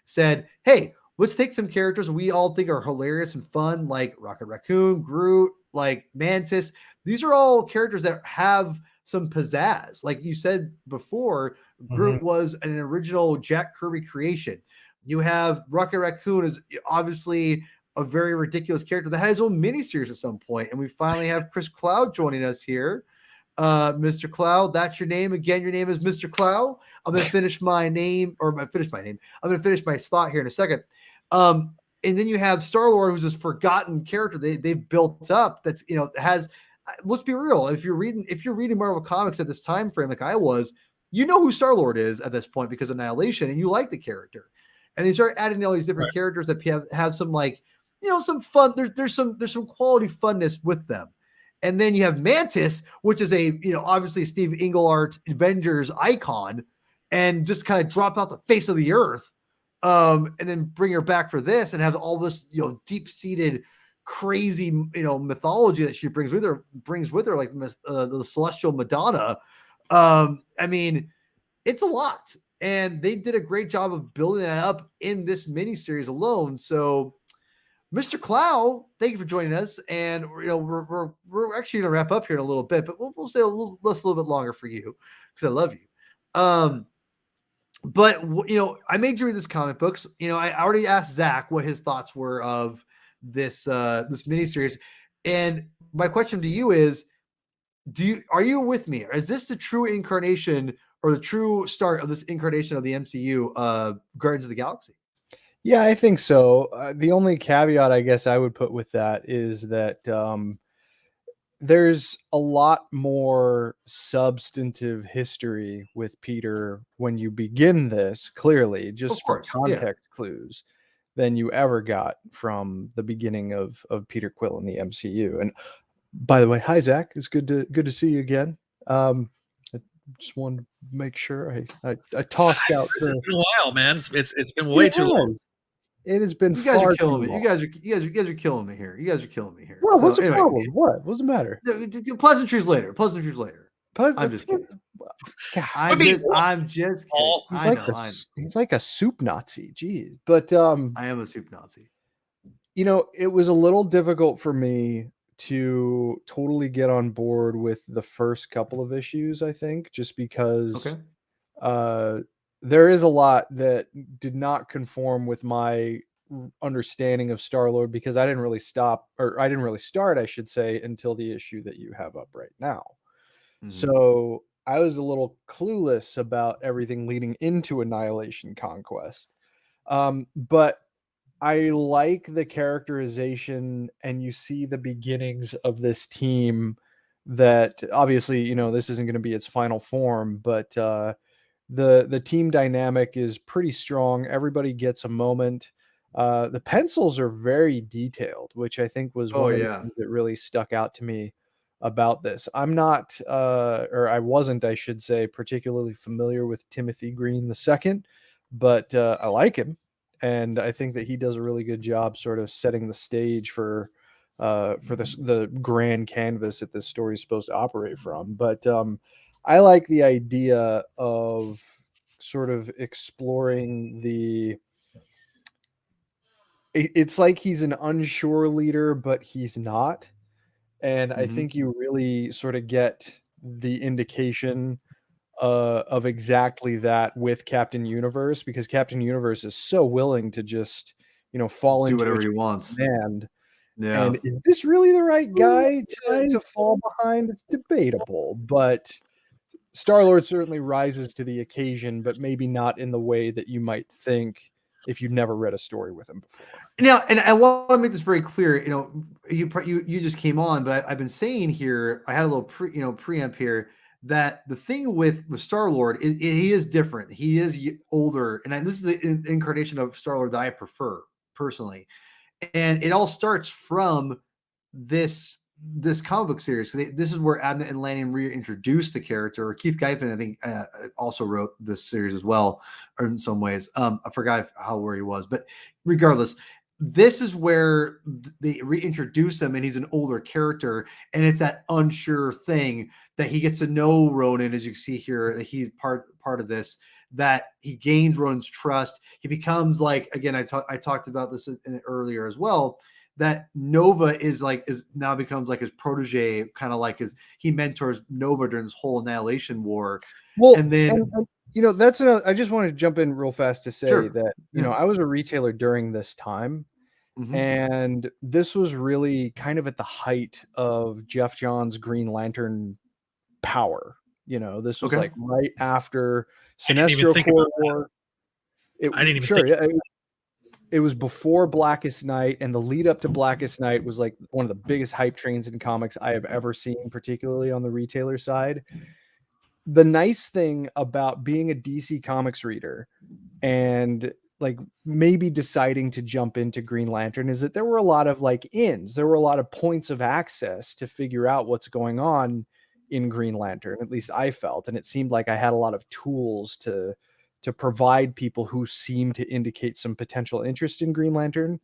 Speaker 1: said, "Hey, let's take some characters we all think are hilarious and fun, like Rocket Raccoon, Groot, like Mantis. These are all characters that have some pizzazz." Like you said before, Groot was an original Jack Kirby creation. You have Rocket Raccoon is obviously a very ridiculous character that had his own miniseries at some point. And we finally have Chris Cloud joining us here. Mr. Cloud, that's your name. Again, your name is Mr. Cloud. I'm going to finish my name, I'm going to finish my thought here in a second. And then you have Starlord, who's this forgotten character they've built up. That's, has, let's be real. If you're reading Marvel Comics at this time frame, like I was, who Starlord is at this point because of Annihilation, and you like the character. And they start adding all these different characters that have some some fun. There's some quality funness with them. And then you have Mantis, which is obviously Steve Englehart Avengers icon, and just kind of drop out the face of the earth. And then bring her back for this and have all this, deep-seated, crazy, mythology that she brings with her, like the celestial Madonna. I mean, it's a lot, and they did a great job of building that up in this miniseries alone. So, Mr. Clow, thank you for joining us, and we're actually gonna wrap up here in a little bit, but we'll stay a little bit longer for you because I love you. But I made you read this comic books. I already asked Zach what his thoughts were of this miniseries, and my question to you is: are you with me? Is this the true incarnation or the true start of this incarnation of the MCU, Guardians of the Galaxy?
Speaker 3: Yeah, I think so. The only caveat I guess I would put with that is that there's a lot more substantive history with Peter when you begin this, clearly, just for context clues, than you ever got from the beginning of Peter Quill in the MCU. And by the way, hi Zach, it's good to see you again. I just wanted to make sure I tossed out.
Speaker 2: It's been a while, man. It's been way too long.
Speaker 3: It has been.
Speaker 1: You guys are killing me. You guys are killing me here. You guys are killing me here.
Speaker 3: Well, what's the problem? What? What's the matter?
Speaker 1: Pleasantries later. I'm just kidding. I'm just kidding.
Speaker 3: He's like a soup Nazi. Jeez. But
Speaker 1: I am a soup Nazi.
Speaker 3: It was a little difficult for me to totally get on board with the first couple of issues, I think, just because there is a lot that did not conform with my understanding of Starlord, because I didn't really start, I should say, until the issue that you have up right now. So I was a little clueless about everything leading into Annihilation Conquest. But I like the characterization, and you see the beginnings of this team that obviously, this isn't going to be its final form, but the team dynamic is pretty strong. Everybody gets a moment. The pencils are very detailed, which I think was one of the things that really stuck out to me about this. I'm not, or I wasn't, I should say, particularly familiar with Timothy Green II, but I like him, and I think that he does a really good job sort of setting the stage for the grand canvas that this story is supposed to operate from. But I like the idea of sort of exploring it's like he's an unsure leader, but he's not. And I think you really sort of get the indication of exactly that with Captain Universe, because Captain Universe is so willing to just, fall
Speaker 1: do
Speaker 3: into
Speaker 1: whatever
Speaker 3: a
Speaker 1: he wants.
Speaker 3: command.
Speaker 1: Yeah.
Speaker 3: And is this really the right guy to fall behind? It's debatable, but Starlord certainly rises to the occasion, but maybe not in the way that you might think if you'd never read a story with him before.
Speaker 1: Now, and I want to make this very clear. You just came on, but I've been saying here. I had a little preamp here that the thing with Starlord is he is different. He is older, and this is the incarnation of Starlord that I prefer personally. And it all starts from this comic book series. This is where Abnett and Lanning reintroduced the character. Keith Giffen, I think, also wrote this series as well, or in some ways. I forgot where he was, but regardless, this is where they reintroduce him, and he's an older character, and it's that unsure thing that he gets to know Ronan, as you see here, that he's part of this, that he gains Ronan's trust. He becomes like, again, I talked about this earlier as well, that Nova is now becomes like his protege, kind of like he mentors Nova during this whole Annihilation War.
Speaker 3: Well,
Speaker 1: and then
Speaker 3: that's I just wanted to jump in real fast to say that I was a retailer during this time, and this was really kind of at the height of Jeff Johns' Green Lantern power. This was like right after Sinestro Corps War.
Speaker 2: I didn't even think.
Speaker 3: It was before Blackest Night, and the lead up to Blackest Night was like one of the biggest hype trains in comics I have ever seen, particularly on the retailer side. The nice thing about being a DC Comics reader and like maybe deciding to jump into Green Lantern is that there were a lot of there were a lot of points of access to figure out what's going on in Green Lantern. At least I felt, and it seemed like I had a lot of tools to provide people who seemed to indicate some potential interest in Green Lantern.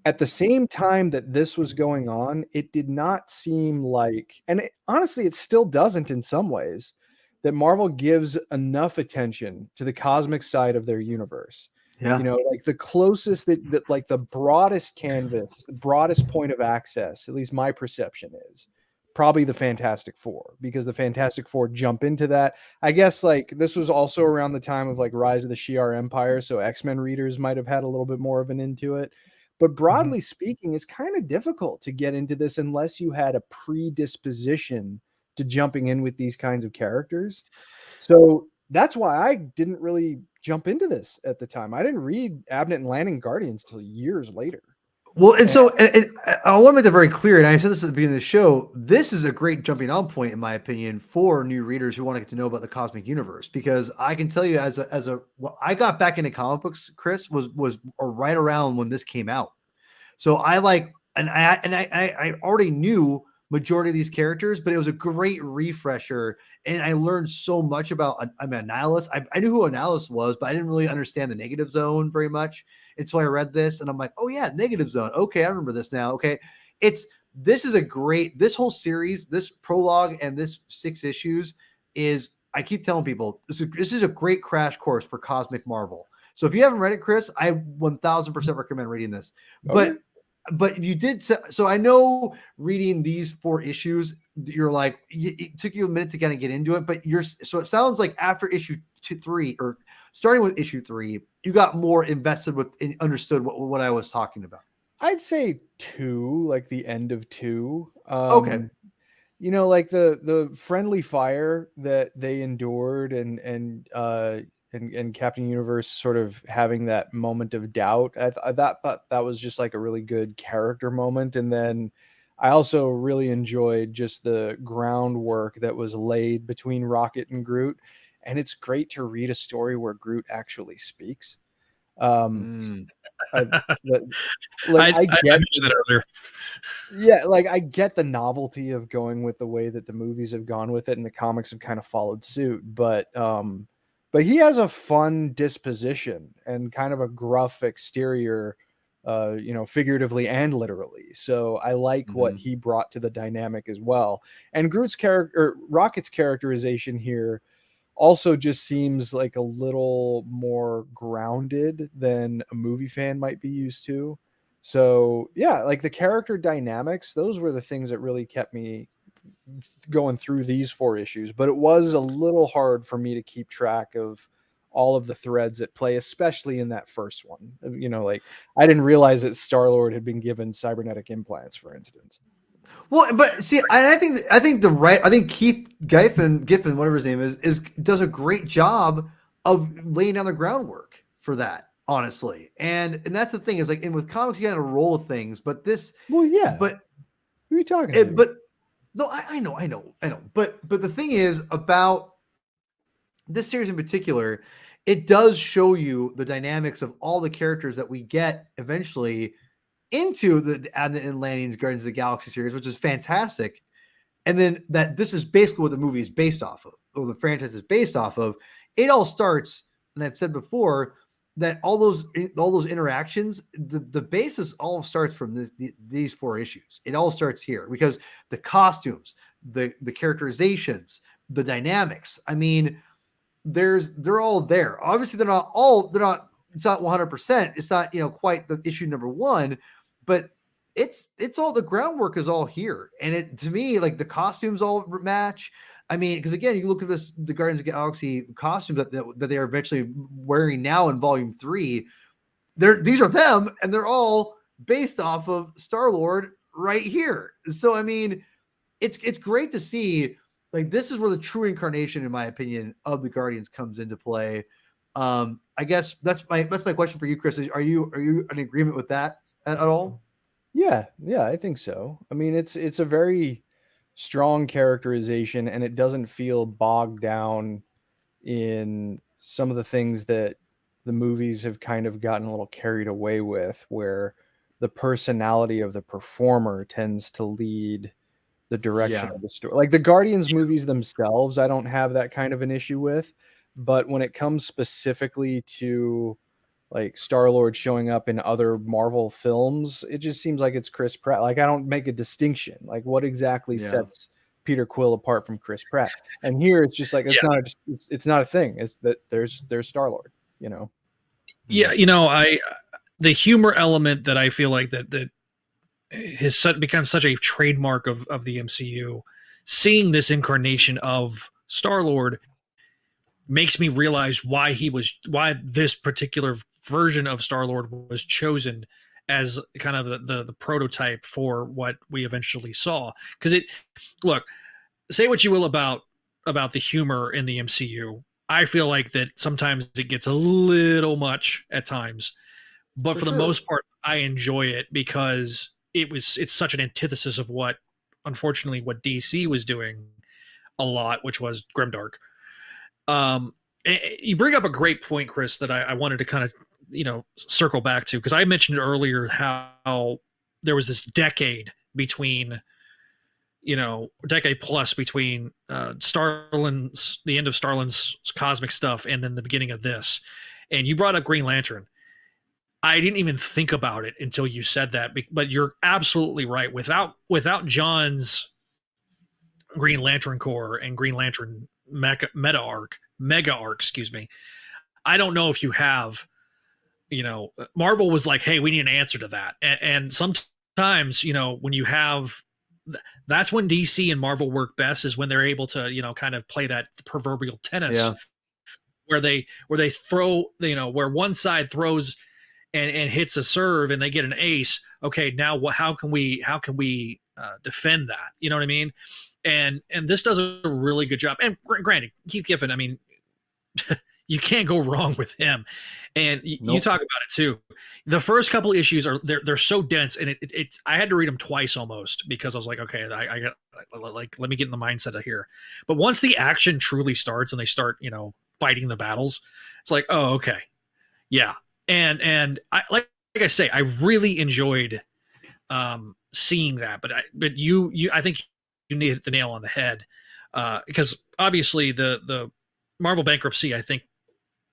Speaker 3: At the same time that this was going on, it did not seem like, and honestly, it still doesn't in some ways, that Marvel gives enough attention to the cosmic side of their universe.
Speaker 1: Yeah.
Speaker 3: Like the closest that like the broadest canvas, the broadest point of access, at least my perception is probably the Fantastic Four, because the Fantastic Four jump into that. I guess this was also around the time of Rise of the Shi'ar Empire, so X-Men readers might have had a little bit more of an into it. But broadly speaking, it's kind of difficult to get into this unless you had a predisposition to jumping in with these kinds of characters. So that's why I didn't really jump into this at the time. I didn't read Abnett and Lanning Guardians till years later.
Speaker 1: Well, and so I want to make that very clear, and I said this at the beginning of the show, this is a great jumping on point, in my opinion, for new readers who want to get to know about the cosmic universe, because I can tell you I got back into comic books, Chris, was right around when this came out. So I already knew majority of these characters, but it was a great refresher, and I learned so much about Annihilus. I knew who Annihilus was, but I didn't really understand the Negative Zone very much until I read this, and I'm like, oh yeah, Negative Zone. Okay, I remember this now. Okay, this whole series, this prologue and this 6 issues is, I keep telling people, this is a great crash course for Cosmic Marvel. So if you haven't read it, Chris, I 1000% recommend reading this. But you did, so I know reading these 4 issues, you're it took you a minute to kind of get into it, but so it sounds like after issue 2, 3, or starting with issue 3, you got more invested with and understood what I was talking about?
Speaker 3: I'd say 2, like the end of 2.
Speaker 1: Okay.
Speaker 3: You know, like the friendly fire that they endured, and Captain Universe sort of having that moment of doubt. I thought that was just like a really good character moment. And then I also really enjoyed just the groundwork that was laid between Rocket and Groot. And it's great to read a story where Groot actually speaks. Um,
Speaker 1: Mm.
Speaker 3: I, like I
Speaker 2: I
Speaker 3: get
Speaker 2: mentioned that earlier.
Speaker 3: Yeah, like I get the novelty of going with the way that the movies have gone with it, and the comics have kind of followed suit. But he has a fun disposition and kind of a gruff exterior, figuratively and literally. So I like what he brought to the dynamic as well. And Groot's character, Rocket's characterization here also just seems like a little more grounded than a movie fan might be used to. So yeah, like the character dynamics, those were the things that really kept me going through these 4 issues. But it was a little hard for me to keep track of all of the threads at play, especially in that first one. Like I didn't realize that Starlord had been given cybernetic implants, for instance.
Speaker 1: Well, but see, I think Keith Giffen, whatever his name is does a great job of laying down the groundwork for that, honestly. And that's the thing is like, and with comics, you got to roll with things, but
Speaker 3: Well, yeah.
Speaker 1: but
Speaker 3: who are you talking about?
Speaker 1: but no, I know. But the thing is about this series in particular, it does show you the dynamics of all the characters that we get eventually into the Advent and Landing's Guardians of the Galaxy series, which is fantastic. And then that this is basically what the movie is based off of, or the franchise is based off of. It all starts, and I've said before that all those interactions, the basis all starts from these 4 issues. It all starts here because the costumes, the characterizations, the dynamics. I mean, they're all there. Obviously, they're not. It's not 100%. It's not quite the issue number 1, but it's all the groundwork is all here. And it to me like the costumes all match. I mean, because again, you look at the Guardians of the Galaxy costumes that they are eventually wearing now in Volume 3. These are them, and they're all based off of Starlord right here. So I mean, it's great to see. Like this is where the true incarnation, in my opinion, of the Guardians comes into play. I guess that's my question for you, Chris. Are you in agreement with that at all?
Speaker 3: Yeah, I think so. I mean, it's a very strong characterization, and it doesn't feel bogged down in some of the things that the movies have kind of gotten a little carried away with, where the personality of the performer tends to lead the direction of the story. Like the Guardians movies themselves, I don't have that kind of an issue with, but when it comes specifically to like Star-Lord showing up in other Marvel films, it just seems like it's Chris Pratt. Like I don't make a distinction. Like what exactly sets Peter Quill apart from Chris Pratt? And here it's just like it's not a thing. It's that there's Star-Lord,
Speaker 2: Yeah, the humor element that I feel like that has become such a trademark of the MCU. Seeing this incarnation of Star-Lord makes me realize why this particular version of Star-Lord was chosen as kind of the prototype for what we eventually saw. Because look, say what you will about the humor in the MCU. I feel like that sometimes it gets a little much at times, but for the most part, I enjoy it because it's such an antithesis of what DC was doing a lot, which was grimdark. You bring up a great point, Chris, that I wanted to kind of circle back to, because I mentioned earlier how there was this decade plus between the end of Starlin's cosmic stuff and then the beginning of this. And you brought up Green Lantern. I didn't even think about it until you said that, but you're absolutely right. Without John's Green Lantern Corps and Green Lantern mega arc, excuse me, I don't know if you have, Marvel was like, hey, we need an answer to that. And sometimes, when you have, that's when DC and Marvel work best, is when they're able to, kind of play that proverbial tennis where they throw, where one side throws and hits a serve and they get an ace. Okay, now how can we defend that? You know what I mean? And this does a really good job. And granted, Keith Giffen, I mean, you can't go wrong with him. And you talk about it too. The first couple issues they're so dense, and it's I had to read them twice almost, because I was like, okay, I got, like, let me get in the mindset of here. But once the action truly starts and they start, fighting the battles, it's like, oh, okay, yeah. And I like I say, I really enjoyed seeing that. But I think you hit the nail on the head, because obviously the Marvel bankruptcy, I think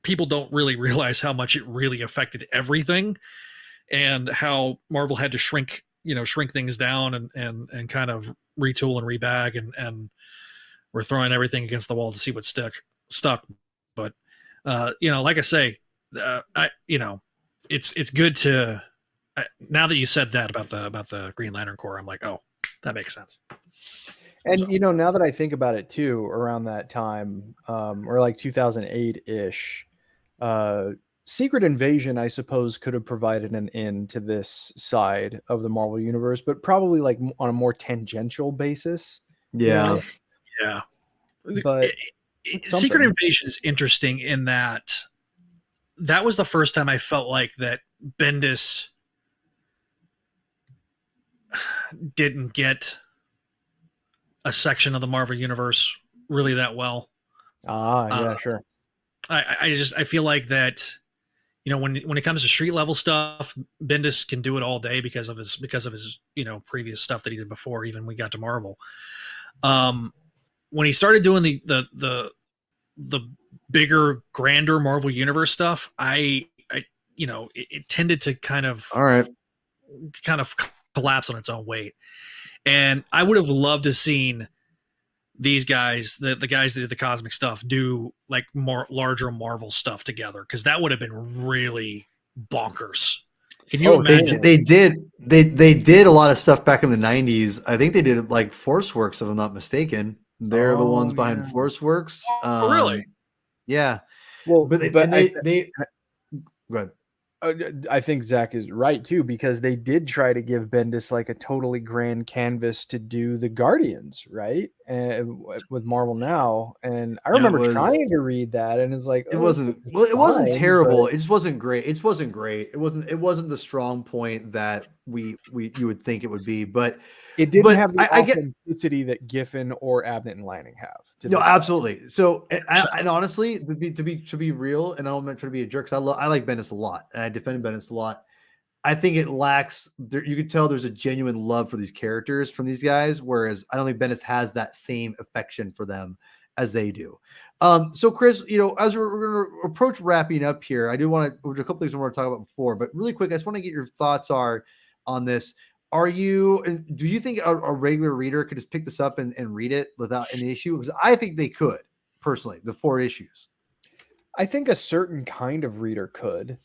Speaker 2: people don't really realize how much it really affected everything, and how Marvel had to shrink things down and kind of retool and rebag, and we're throwing everything against the wall to see what stuck. But like I say, it's good to, now that you said that about the Green Lantern Corps, I'm like, oh, that makes sense.
Speaker 3: And now that I think about it too, around that time, or like 2008 ish, Secret Invasion, I suppose, could have provided an end to this side of the Marvel universe, but probably like on a more tangential basis.
Speaker 1: Yeah.
Speaker 2: Yeah.
Speaker 3: But
Speaker 2: Secret Invasion is interesting in that was the first time I felt like that Bendis didn't get a section of the Marvel universe really that well.
Speaker 3: Yeah, sure.
Speaker 2: I feel like that, when it comes to street level stuff, Bendis can do it all day because of his previous stuff that he did before even we got to Marvel. When he started doing the bigger, grander Marvel universe stuff, it tended to kind of collapse on its own weight. And I would have loved to seen these guys, the guys that did the cosmic stuff, do like more larger Marvel stuff together, because that would have been really bonkers. Can you imagine?
Speaker 1: They did a lot of stuff back in the 90s. I think they did like ForceWorks, if I'm not mistaken. They're the ones behind ForceWorks.
Speaker 2: Oh, really?
Speaker 1: Yeah.
Speaker 3: Well,
Speaker 1: but they go ahead.
Speaker 3: I think Zach is right too, because they did try to give Bendis like a totally grand canvas to do the Guardians, right? And with Marvel Now, and I remember trying to read that, and it's like,
Speaker 1: it wasn't wasn't terrible. It just wasn't great. It wasn't great. It wasn't the strong point that you would think it would be, but
Speaker 3: it didn't have the authenticity that Giffen or Abnett and Lanning have.
Speaker 1: No, absolutely. So, and honestly, to be real, and I don't meant to be a jerk, because I like Bendis a lot, and I defend Bendis a lot. I think it lacks. You could tell there's a genuine love for these characters from these guys, whereas I don't think Bendis has that same affection for them as they do. So, Chris, as we're going to approach wrapping up here, I do want to. There's a couple things I want to talk about before, but really quick, I just want to get your thoughts on this. Do you think a regular reader could just pick this up and read it without any issue? Because I think they could, personally, the 4 issues.
Speaker 3: I think a certain kind of reader could,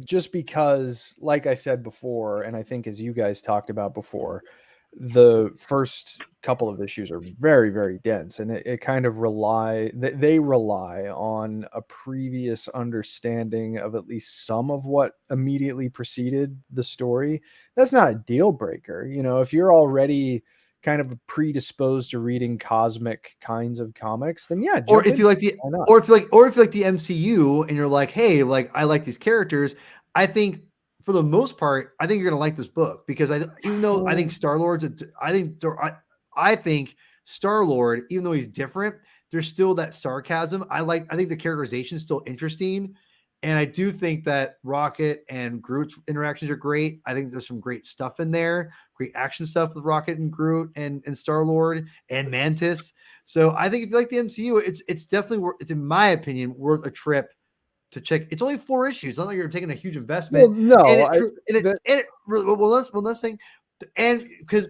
Speaker 3: just because, like I said before, and I think as you guys talked about before, the first couple of issues are very, very dense, and it kind of they rely on a previous understanding of at least some of what immediately preceded the story. That's not a deal breaker. If you're already kind of predisposed to reading cosmic kinds of comics, then yeah.
Speaker 1: Or if you like the MCU and you're like, hey, like I like these characters, I think for the most part, I think you're gonna like this book, because I think Starlord, I think Starlord, even though he's different, there's still that sarcasm. I think the characterization is still interesting, and I do think that Rocket and Groot's interactions are great. I think there's some great stuff in there, great action stuff with Rocket and Groot and Starlord and Mantis. So I think if you like the MCU, it's definitely it's, in my opinion, worth a trip to check. It's only 4 issues. It's not like you're taking a huge investment.
Speaker 3: Well, no,
Speaker 1: let's say, and because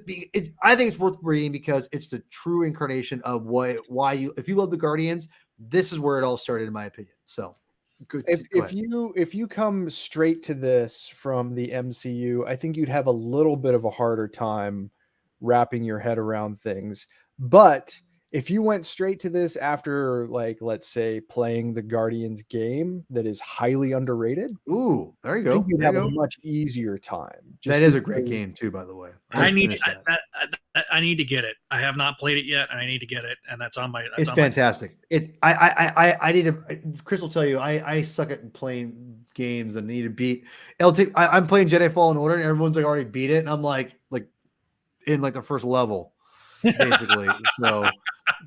Speaker 1: I think it's worth reading because it's the true incarnation of if you love the Guardians, this is where it all started, in my opinion. So, good.
Speaker 3: If you come straight to this from the MCU, I think you'd have a little bit of a harder time wrapping your head around things. But if you went straight to this after, like, let's say playing the Guardians game that is highly underrated,
Speaker 1: Ooh, there you
Speaker 3: I
Speaker 1: go.
Speaker 3: think you'd
Speaker 1: There
Speaker 3: have
Speaker 1: you
Speaker 3: a
Speaker 1: go.
Speaker 3: much easier time.
Speaker 1: That
Speaker 3: Just
Speaker 1: is a great
Speaker 3: because,
Speaker 1: game too, by the way.
Speaker 2: I need
Speaker 1: Finish that.
Speaker 2: I need to get it. I have not played it yet, and I need to get it, and that's on my.
Speaker 1: It's fantastic. It's I need to. Chris will tell you I suck at playing games and need to beat. I'm playing Jedi Fallen Order and everyone's like already beat it, and I'm like in like the first level, basically. So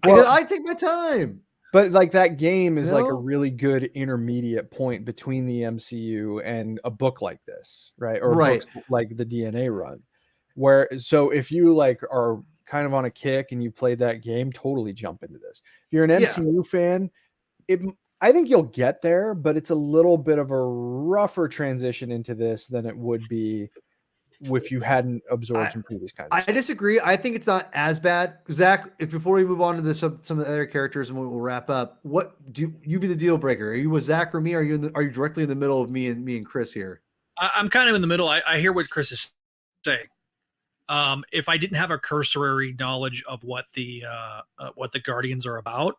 Speaker 1: because I take my time.
Speaker 3: But like that game is like a
Speaker 1: No?
Speaker 3: really good intermediate point between the MCU and a book like this, right? Or
Speaker 1: Right.
Speaker 3: books like the DNA run. Where so if you like are kind of on a kick and you played that game, totally jump into this. If you're an MCU fan, I think you'll get there, but it's a little bit of a rougher transition into this than it would be if you hadn't absorbed some previous kinds of
Speaker 1: I
Speaker 3: stuff.
Speaker 1: disagree. I think it's not as bad. Zach, if before we move on to some of the other characters and we'll wrap up, what do you be the deal breaker? Are you with Zach or me? Are you directly in the middle of me and Chris here?
Speaker 2: I'm kind of in the middle. I hear what Chris is saying. If I didn't have a cursory knowledge of what the Guardians are about,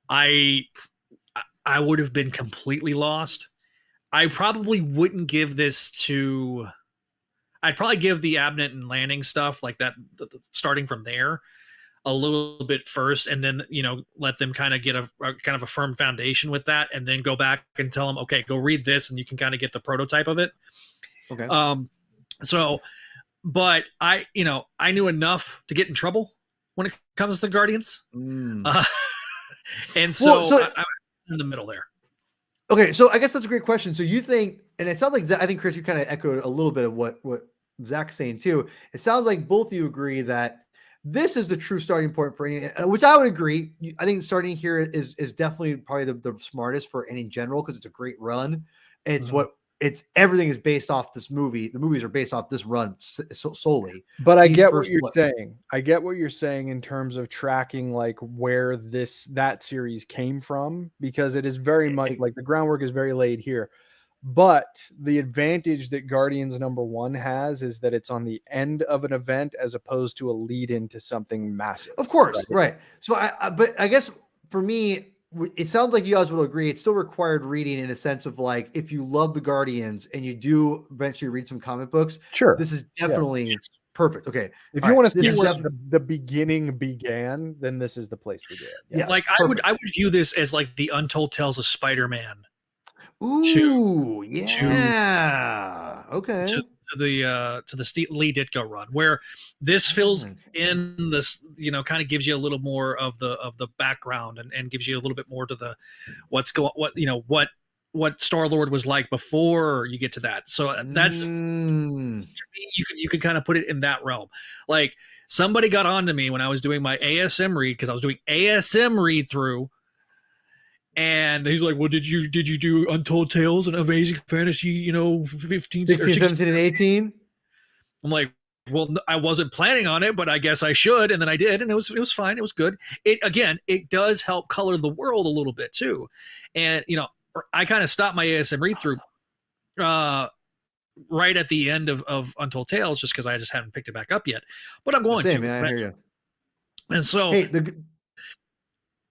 Speaker 2: I would have been completely lost. I probably wouldn't give this to. I'd probably give the Abnett and Lanning stuff like that, starting from there a little bit first, and then let them kind of get a kind of a firm foundation with that, and then go back and tell them, okay, go read this, and you can kind of get the prototype of it.
Speaker 1: Okay.
Speaker 2: So, but I knew enough to get in trouble when it comes to the Guardians, and so I'm in the middle there.
Speaker 1: Okay, so I guess that's a great question. So you think, and it sounds like I think Chris, you kind of echoed a little bit of what Zach's saying too. It sounds like both of you agree that this is the true starting point for any, which I would agree. I think starting here is definitely probably the smartest for any general because it's a great run. It's everything is based off this movie. The movies are based off this run solely.
Speaker 3: But I get what you're saying. I get what you're saying in terms of tracking like where that series came from, because it is very much like the groundwork is very laid here. But the advantage that Guardians #1 has is that it's on the end of an event as opposed to a lead into something massive.
Speaker 1: Of course, right. So but I guess for me, it sounds like you guys will agree. It's still required reading in a sense of like, if you love the Guardians and you do eventually read some comic books,
Speaker 3: sure,
Speaker 1: this is definitely perfect. Okay.
Speaker 3: If you want to see where the beginning began, then this is the place to do it.
Speaker 2: Yeah. Like perfect. I would view this as like the Untold Tales of Spider-Man.
Speaker 1: Ooh, yeah. Okay.
Speaker 2: To the Lee Ditko run, where this fills in this, kind of gives you a little more of the background and gives you a little bit more to the what Starlord was like before you get to that. So that's to me, you could kind of put it in that realm. Like somebody got on to me when I was doing my ASM read, because I was doing ASM read through. And he's like, well, did you do Untold Tales and Amazing Fantasy, 15,
Speaker 1: 16, 17, and 18?
Speaker 2: I'm like, well, I wasn't planning on it, but I guess I should. And then I did, and it was fine. It was good. It does help color the world a little bit too. And, I kind of stopped my ASM read through right at the end of Untold Tales, just because I just haven't picked it back up yet. But I'm going to.
Speaker 1: Man, I hear you.
Speaker 2: And so...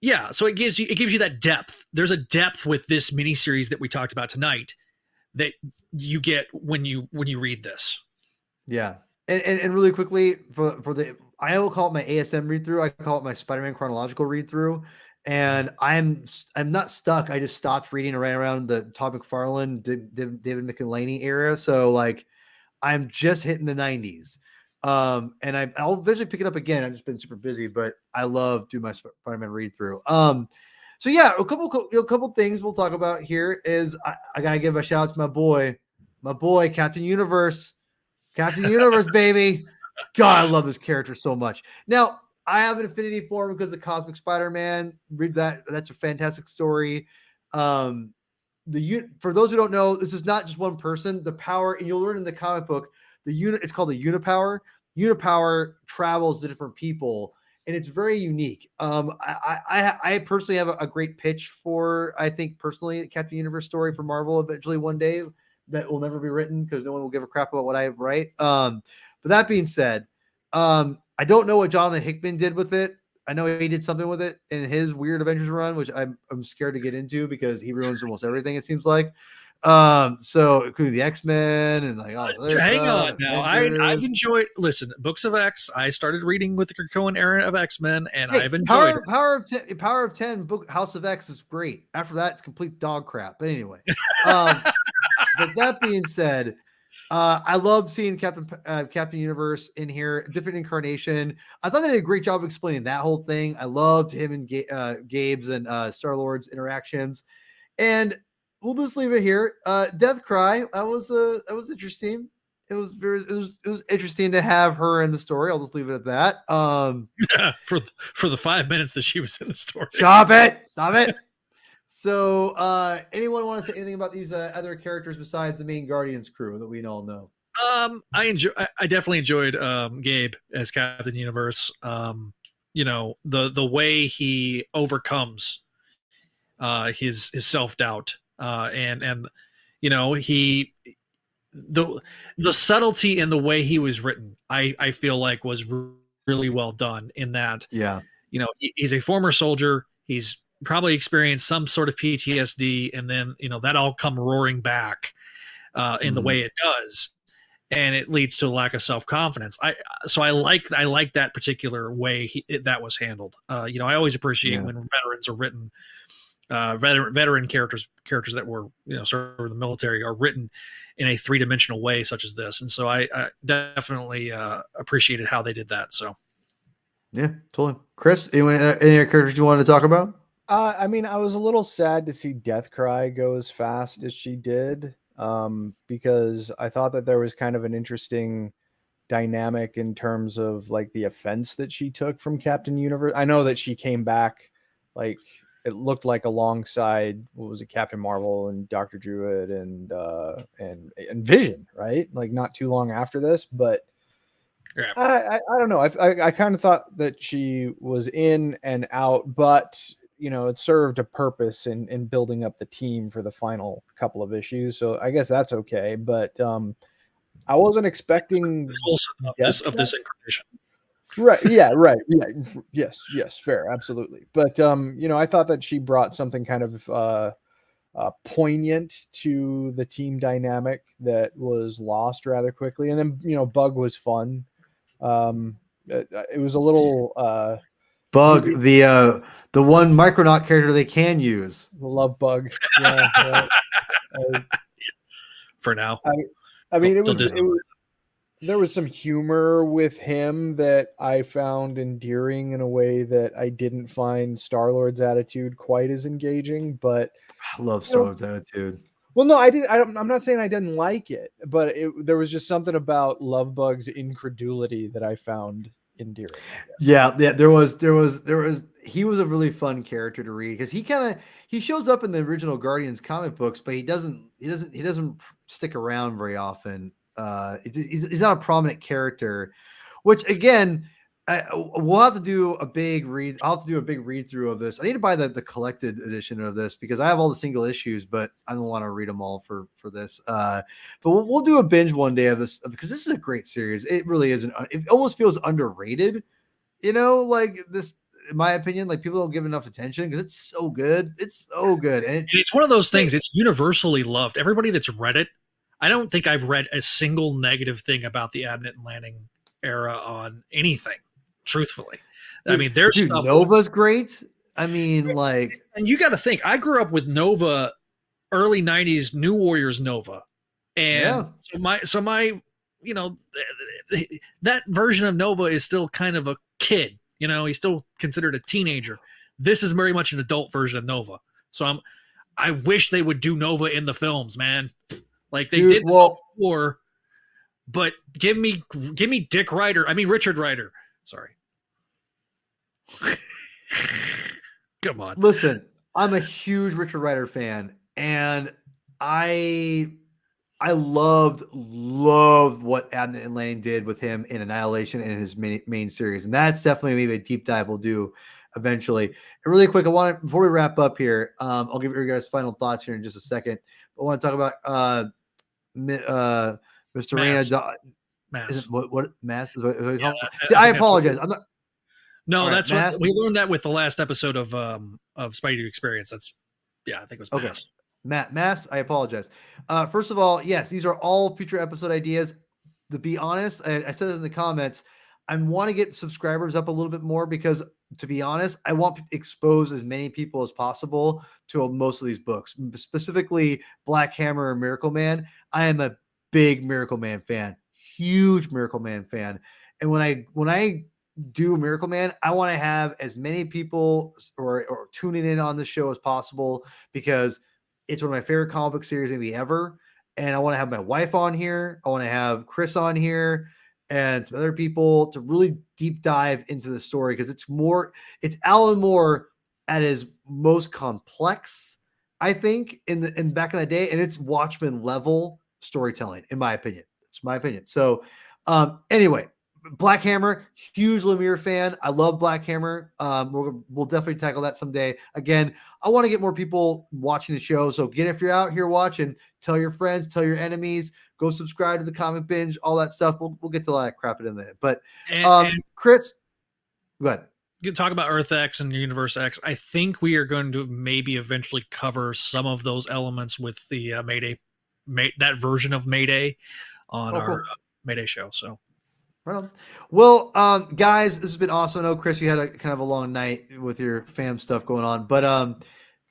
Speaker 2: Yeah, so it gives you that depth. There's a depth with this miniseries that we talked about tonight that you get when you read this.
Speaker 1: Yeah, and really quickly for the, I will call it my ASM read through. I call it my Spider-Man chronological read through, and I'm not stuck. I just stopped reading right around the Todd McFarlane, David McElhaney era. So like, I'm just hitting the 90s. And I'll eventually pick it up again. I've just been super busy, but I love doing my Spider-Man read through. So yeah, a couple things we'll talk about here is I gotta give a shout out to my boy, Captain Universe, baby. God, I love this character so much. Now I have an affinity for him because the Cosmic Spider-Man. Read that. That's a fantastic story. For those who don't know, this is not just one person. The power, and you'll learn in the comic book, it's called the Unipower. Unipower travels to different people, and it's very unique. I personally have a great pitch for, I think personally, Captain Universe story for Marvel eventually one day that will never be written because no one will give a crap about what I write. But that being said, I don't know what Jonathan Hickman did with it. I know he did something with it in his Weird Avengers run, which I'm scared to get into because he ruins almost everything, it seems like. So including the X-Men and like all this other
Speaker 2: Hang
Speaker 1: stuff,
Speaker 2: on now. I've
Speaker 1: Avengers.
Speaker 2: enjoyed Books of X. I started reading with the Krakoan era of X-Men, and
Speaker 1: Hey,
Speaker 2: I've enjoyed it.
Speaker 1: Power of 10 book House of X is great. After that, it's complete dog crap. But anyway, but that being said, I love seeing Captain Universe in here, different incarnation. I thought they did a great job of explaining that whole thing. I loved him and Gabe's and Star-Lord's interactions. And we'll just leave it here. Death Cry, that was interesting. It was interesting to have her in the story. I'll just leave it at that.
Speaker 2: For the 5 minutes that she was in the story.
Speaker 1: Stop it. So, anyone want to say anything about these other characters besides the main Guardians crew that we all know?
Speaker 2: I definitely enjoyed Gabe as Captain Universe. The way he overcomes his self-doubt, and the subtlety in the way he was written, I feel like was really well done in that.
Speaker 1: Yeah.
Speaker 2: He's a former soldier. He's probably experienced some sort of PTSD, and then that all come roaring back in the way it does, and it leads to a lack of self-confidence. I like that particular way that was handled. I always appreciate when veterans are written, veteran characters that were served in the military are written in a three-dimensional way such as this, and so I definitely appreciated how they did that. So
Speaker 1: yeah, totally. Chris, any other characters you wanted to talk about?
Speaker 3: I mean, I was a little sad to see Deathcry go as fast as she did, because I thought that there was kind of an interesting dynamic in terms of like the offense that she took from Captain Universe. I know that she came back, like it looked like alongside what was it, Captain Marvel and Dr. Druid and Vision, right? Like not too long after this, but
Speaker 2: yeah.
Speaker 3: I don't know. I kind of thought that she was in and out, but it served a purpose in building up the team for the final couple of issues. So I guess that's okay. But I wasn't expecting
Speaker 2: of this incarnation.
Speaker 3: Right. Yeah. Right. Yeah. Yes. Fair. Absolutely. But I thought that she brought something kind of poignant to the team dynamic that was lost rather quickly. And then Bug was fun. It was a little.
Speaker 1: Bug, the one Micronaut character they can use.
Speaker 3: Love Bug. Yeah,
Speaker 2: for now.
Speaker 3: I mean, there was some humor with him that I found endearing in a way that I didn't find Star-Lord's attitude quite as engaging. But
Speaker 1: I love Star-Lord's attitude.
Speaker 3: Well, no, I didn't. I'm not saying I didn't like it, but there was just something about Love Bug's incredulity that I found endearing.
Speaker 1: Yeah, there was. He was a really fun character to read because he shows up in the original Guardians comic books, but he doesn't stick around very often. He's not a prominent character, which again, we'll have to do a big read. I'll have to do a big read through of this. I need to buy the collected edition of this because I have all the single issues, but I don't want to read them all for this. But we'll do a binge one day of this because this is a great series. It really is. It almost feels underrated, like this. In my opinion, like people don't give enough attention because it's so good. It's so good, and
Speaker 2: it's one of those things. It's universally loved. Everybody that's read it, I don't think I've read a single negative thing about the Abnett and Lanning era on anything. Truthfully, I mean, there's stuff.
Speaker 1: Nova's great. I mean, like,
Speaker 2: and you got to think. I grew up with Nova, early '90s New Warriors Nova, and so my that version of Nova is still kind of a kid. He's still considered a teenager. This is very much an adult version of Nova. So I wish they would do Nova in the films, man. Like they did before, but give me Richard Rider. Sorry. Come on.
Speaker 1: Listen, I'm a huge Richard Rider fan, and I loved what Abnett and Lanning did with him in Annihilation and his main series, and that's definitely maybe a deep dive we'll do eventually. And really quick, before we wrap up here, I'll give you guys final thoughts here in just a second. But I want to talk about Mr. Reina.
Speaker 2: Mass.
Speaker 1: What Mass is what you call it? See, I apologize.
Speaker 2: No,
Speaker 1: right,
Speaker 2: that's
Speaker 1: Mass?
Speaker 2: what we learned that with the last episode of Spidey Experience. That's I think it was
Speaker 1: Okay.
Speaker 2: Mass.
Speaker 1: Mass, I apologize. First of all, yes, these are all future episode ideas. To be honest, I said it in the comments. I want to get subscribers up a little bit more because, to be honest, I want to expose as many people as possible to most of these books, specifically Black Hammer and Miracle Man. I am a big Miracle Man fan, huge Miracle Man fan, and when I do Miracle Man, I want to have as many people or tuning in on the show as possible because it's one of my favorite comic book series maybe ever. And I want to have my wife on here. I want to have Chris on here and some other people to really deep dive into the story because it's Alan Moore at his most complex, I think, in back in the day, and it's Watchmen level storytelling, in my opinion. It's my opinion. So anyway, Black Hammer, huge Lemire fan. I love Black Hammer. We'll definitely tackle that someday. Again, I want to get more people watching the show. So again, if you're out here watching, tell your friends, tell your enemies, go subscribe to the Comic Binge, all that stuff. We'll get to a lot of crap in a minute. But
Speaker 2: And
Speaker 1: Chris, go ahead.
Speaker 2: You talk about Earth X and Universe X. I think we are going to maybe eventually cover some of those elements with the Mayday, that version of Mayday on our Mayday show. So.
Speaker 1: Right on. Well, guys, this has been awesome. I know, Chris, you had a kind of a long night with your fam stuff going on, but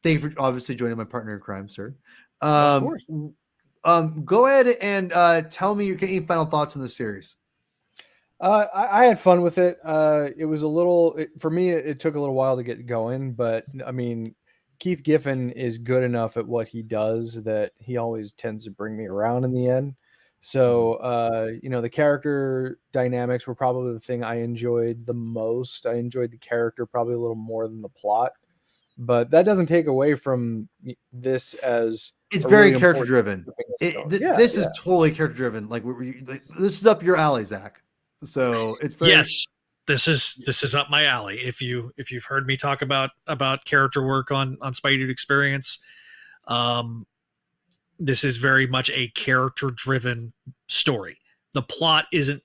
Speaker 1: thank you for obviously joining my partner in crime, sir.
Speaker 3: Of course.
Speaker 1: Go ahead and tell me any final thoughts on the series.
Speaker 3: I had fun with it. It was for me, it took a little while to get going, but I mean, Keith Giffen is good enough at what he does that he always tends to bring me around in the end. So, the character dynamics were probably the thing I enjoyed the most. I enjoyed the character probably a little more than the plot, but that doesn't take away from this as
Speaker 1: it's very really character driven. This is totally character driven. Like, this is up your alley, Zach. So it's very
Speaker 2: yes. This is up my alley. If you've heard me talk about character work on Spidey Experience, this is very much a character-driven story. The plot isn't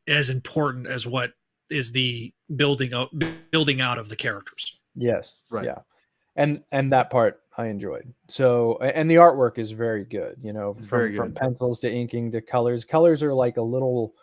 Speaker 2: as important as what is the building out of the characters.
Speaker 3: Yes,
Speaker 1: right.
Speaker 3: Yeah, and that part I enjoyed. So, and the artwork is very good. From pencils to inking to colors. Colors are like a little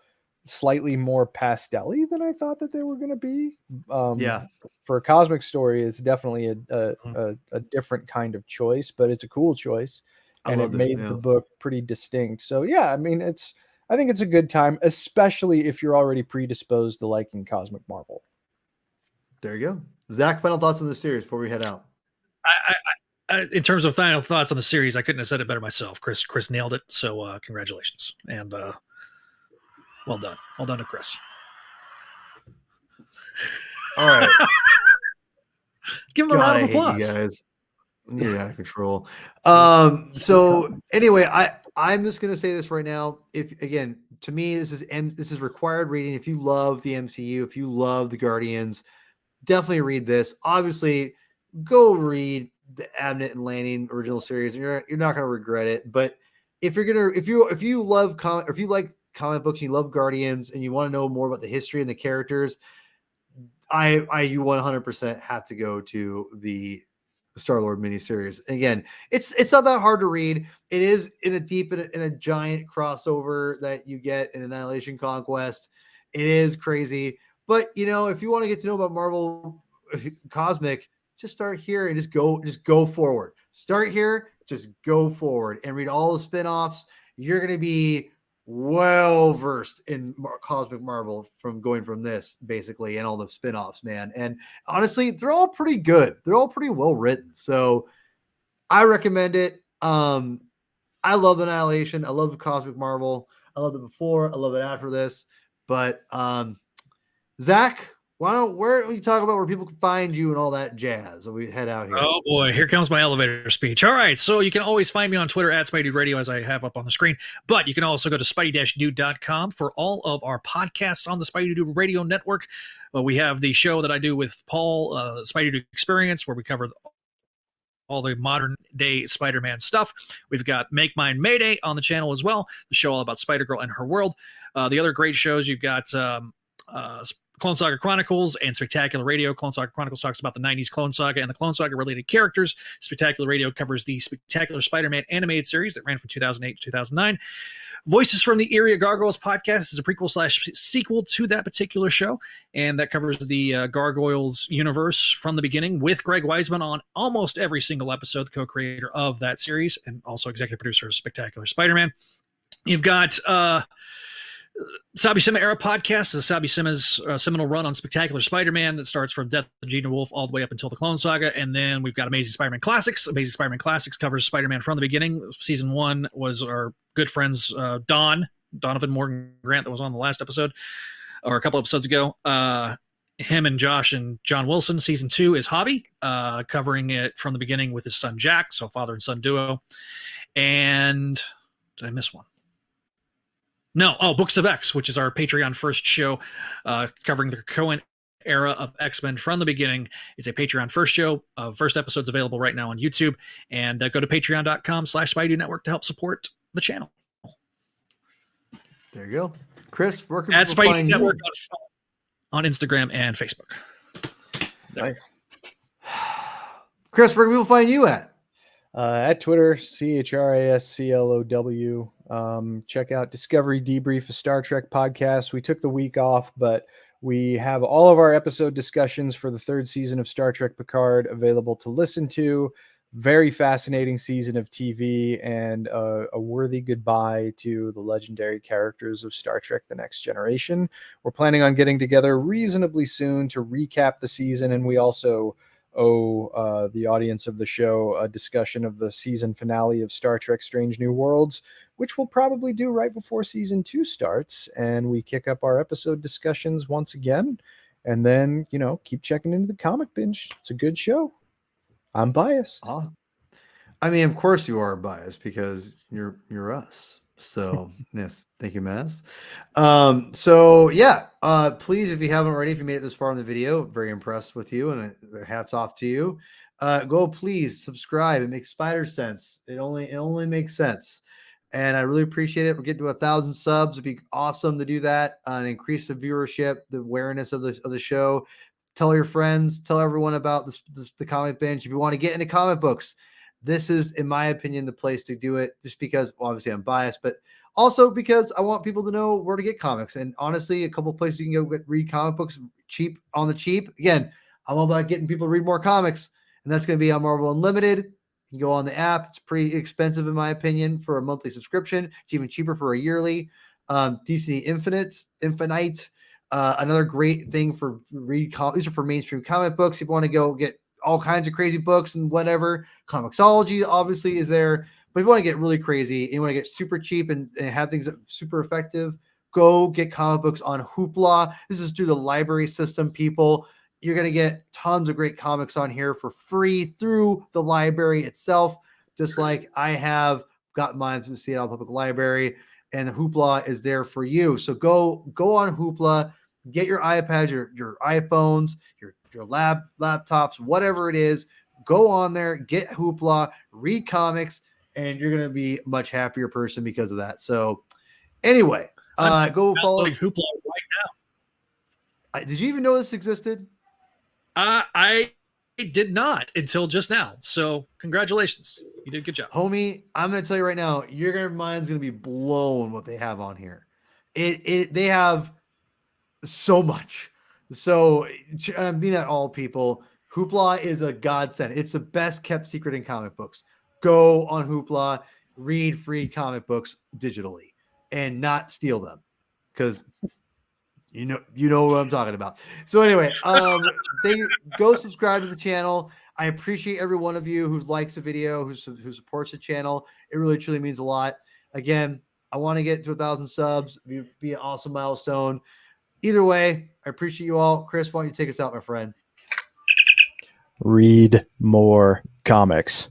Speaker 3: slightly more pastel-y than I thought that they were going to be. For a cosmic story, it's definitely a different kind of choice, but it's a cool choice. And it made the book pretty distinct. So yeah, I mean, I think it's a good time, especially if you're already predisposed to liking Cosmic Marvel.
Speaker 1: There you go. Zach, final thoughts on the series before we head out.
Speaker 2: I in terms of final thoughts on the series, I couldn't have said it better myself. Chris nailed it. So congratulations. And well done. Well done to Chris.
Speaker 1: All right.
Speaker 2: Give him a round of applause.
Speaker 1: You guys. You're out of control. So anyway, I'm just gonna say this right now. To me, this is required reading. If you love the MCU, if you love the Guardians, definitely read this. Obviously, go read the Abnett and Lanning original series. You're not gonna regret it. But if you like comic books, and you love Guardians, and you want to know more about the history and the characters, you 100% have to go to the Starlord miniseries. Again, it's not that hard to read. It is in a giant crossover that you get in Annihilation Conquest. It is crazy, but if you want to get to know about Marvel Cosmic, just start here and just go forward. Start here, just go forward and read all the spin-offs. You're going to be well versed in Cosmic Marvel from this basically and all the spin-offs, man. And honestly, they're all pretty good. They're all pretty well written. So I recommend it. I love Annihilation. I love Cosmic Marvel. I loved it before. I love it after this. But Zach, where don't you talk about where people can find you and all that jazz? So we head out here.
Speaker 2: Oh boy, here comes my elevator speech. All right, so you can always find me on Twitter at Spidey Radio, as I have up on the screen. But you can also go to spidey-dude.com for all of our podcasts on the Spidey Dude Radio Network. We have the show that I do with Paul, Spidey Dude Experience, where we cover all the modern day Spider-Man stuff. We've got Make Mine Mayday on the channel as well, the show all about Spider-Girl and her world. The other great shows, you've got Clone Saga Chronicles and Spectacular Radio. Clone Saga Chronicles talks about the 90s Clone Saga and the Clone Saga related characters. Spectacular Radio covers the Spectacular Spider-Man animated series that ran from 2008 to 2009. Voices from the Area Gargoyles podcast is a prequel/sequel to that particular show, and that covers the Gargoyles universe from the beginning with Greg Weisman on almost every single episode, the co-creator of that series and also executive producer of Spectacular Spider-Man. You've got Sabi Sima Era podcast, the Sabi Sima's seminal run on Spectacular Spider-Man that starts from Death of Gina Wolfe all the way up until the Clone Saga. And then we've got Amazing Spider-Man Classics. Amazing Spider-Man Classics covers Spider-Man from the beginning. Season 1 was our good friends Donovan Morgan Grant that was on the last episode, or a couple episodes ago. Him and Josh and John Wilson. Season 2 is Javi, covering it from the beginning with his son Jack, so father and son duo. And did I miss one? No, Books of X, which is our Patreon first show, covering the Cohen era of X-Men from the beginning. It's a Patreon first show. First episode's available right now on YouTube. And go to patreon.com/Spidey Network to help support the channel.
Speaker 1: There you go. Chris, where can
Speaker 2: at
Speaker 1: people
Speaker 2: Spidey
Speaker 1: find
Speaker 2: Network
Speaker 1: you?
Speaker 2: on Instagram and Facebook.
Speaker 1: Nice. Chris, where can people find you at?
Speaker 3: At Twitter, CHRASCLOW. Check out Discovery Debrief, a Star Trek podcast. We took the week off, but we have all of our episode discussions for the 3rd season of Star Trek Picard available to listen to. Very fascinating season of TV and a worthy goodbye to the legendary characters of Star Trek The Next Generation. We're planning on getting together reasonably soon to recap the season, and we also owe the audience of the show a discussion of the season finale of Star Trek Strange New Worlds, which we'll probably do right before season 2 starts, and we kick up our episode discussions once again, and then, keep checking into the Comic Binge. It's a good show. I'm biased.
Speaker 1: I mean, of course you are biased because you're us. So yes, thank you, Maz. Please, if you haven't already, if you made it this far in the video, very impressed with you, and hats off to you. Go please subscribe. It makes spider sense. It only makes sense, and I really appreciate it. We're getting to 1,000 subs. It'd be awesome to do that and increase the viewership, the awareness of the show. Tell your friends, tell everyone about the Comic Binge. If you want to get into comic books, this is, in my opinion, the place to do it, just because, well, obviously I'm biased, but also because I want people to know where to get comics. And honestly, a couple places you can go read comic books cheap on the cheap. Again, I'm all about getting people to read more comics, and that's going to be on Marvel Unlimited. You can go on the app. It's pretty expensive, in my opinion, for a monthly subscription. It's even cheaper for a yearly. DC Infinite. Another great thing for these are for mainstream comic books. If you want to go get all kinds of crazy books and whatever, Comixology obviously is there. But if you want to get really crazy and you want to get super cheap and have things that are super effective, go get comic books on Hoopla. This is through the library system, people. You're going to get tons of great comics on here for free through the library itself, just like I have got mine from the Seattle Public Library, and Hoopla is there for you. So go on Hoopla. Get your iPads, your iPhones, your laptops, whatever it is. Go on there, get Hoopla, read comics, and you're going to be a much happier person because of that. So anyway, go follow
Speaker 2: Hoopla right now.
Speaker 1: Did you even know this existed?
Speaker 2: I did not until just now. So congratulations. You did a good job.
Speaker 1: Homie, I'm going to tell you right now, your mind's going to be blown what they have on here. They have so much. So I mean that all people, Hoopla is a godsend. It's the best kept secret in comic books. Go on Hoopla, read free comic books digitally and not steal them, because you know what I'm talking about. So anyway, go subscribe to the channel. I appreciate every one of you who likes the video, who supports the channel. It really truly means a lot. Again, I want to get to 1,000 subs. It'd be an awesome milestone. Either way, I appreciate you all. Chris, why don't you take us out, my friend?
Speaker 3: Read more comics.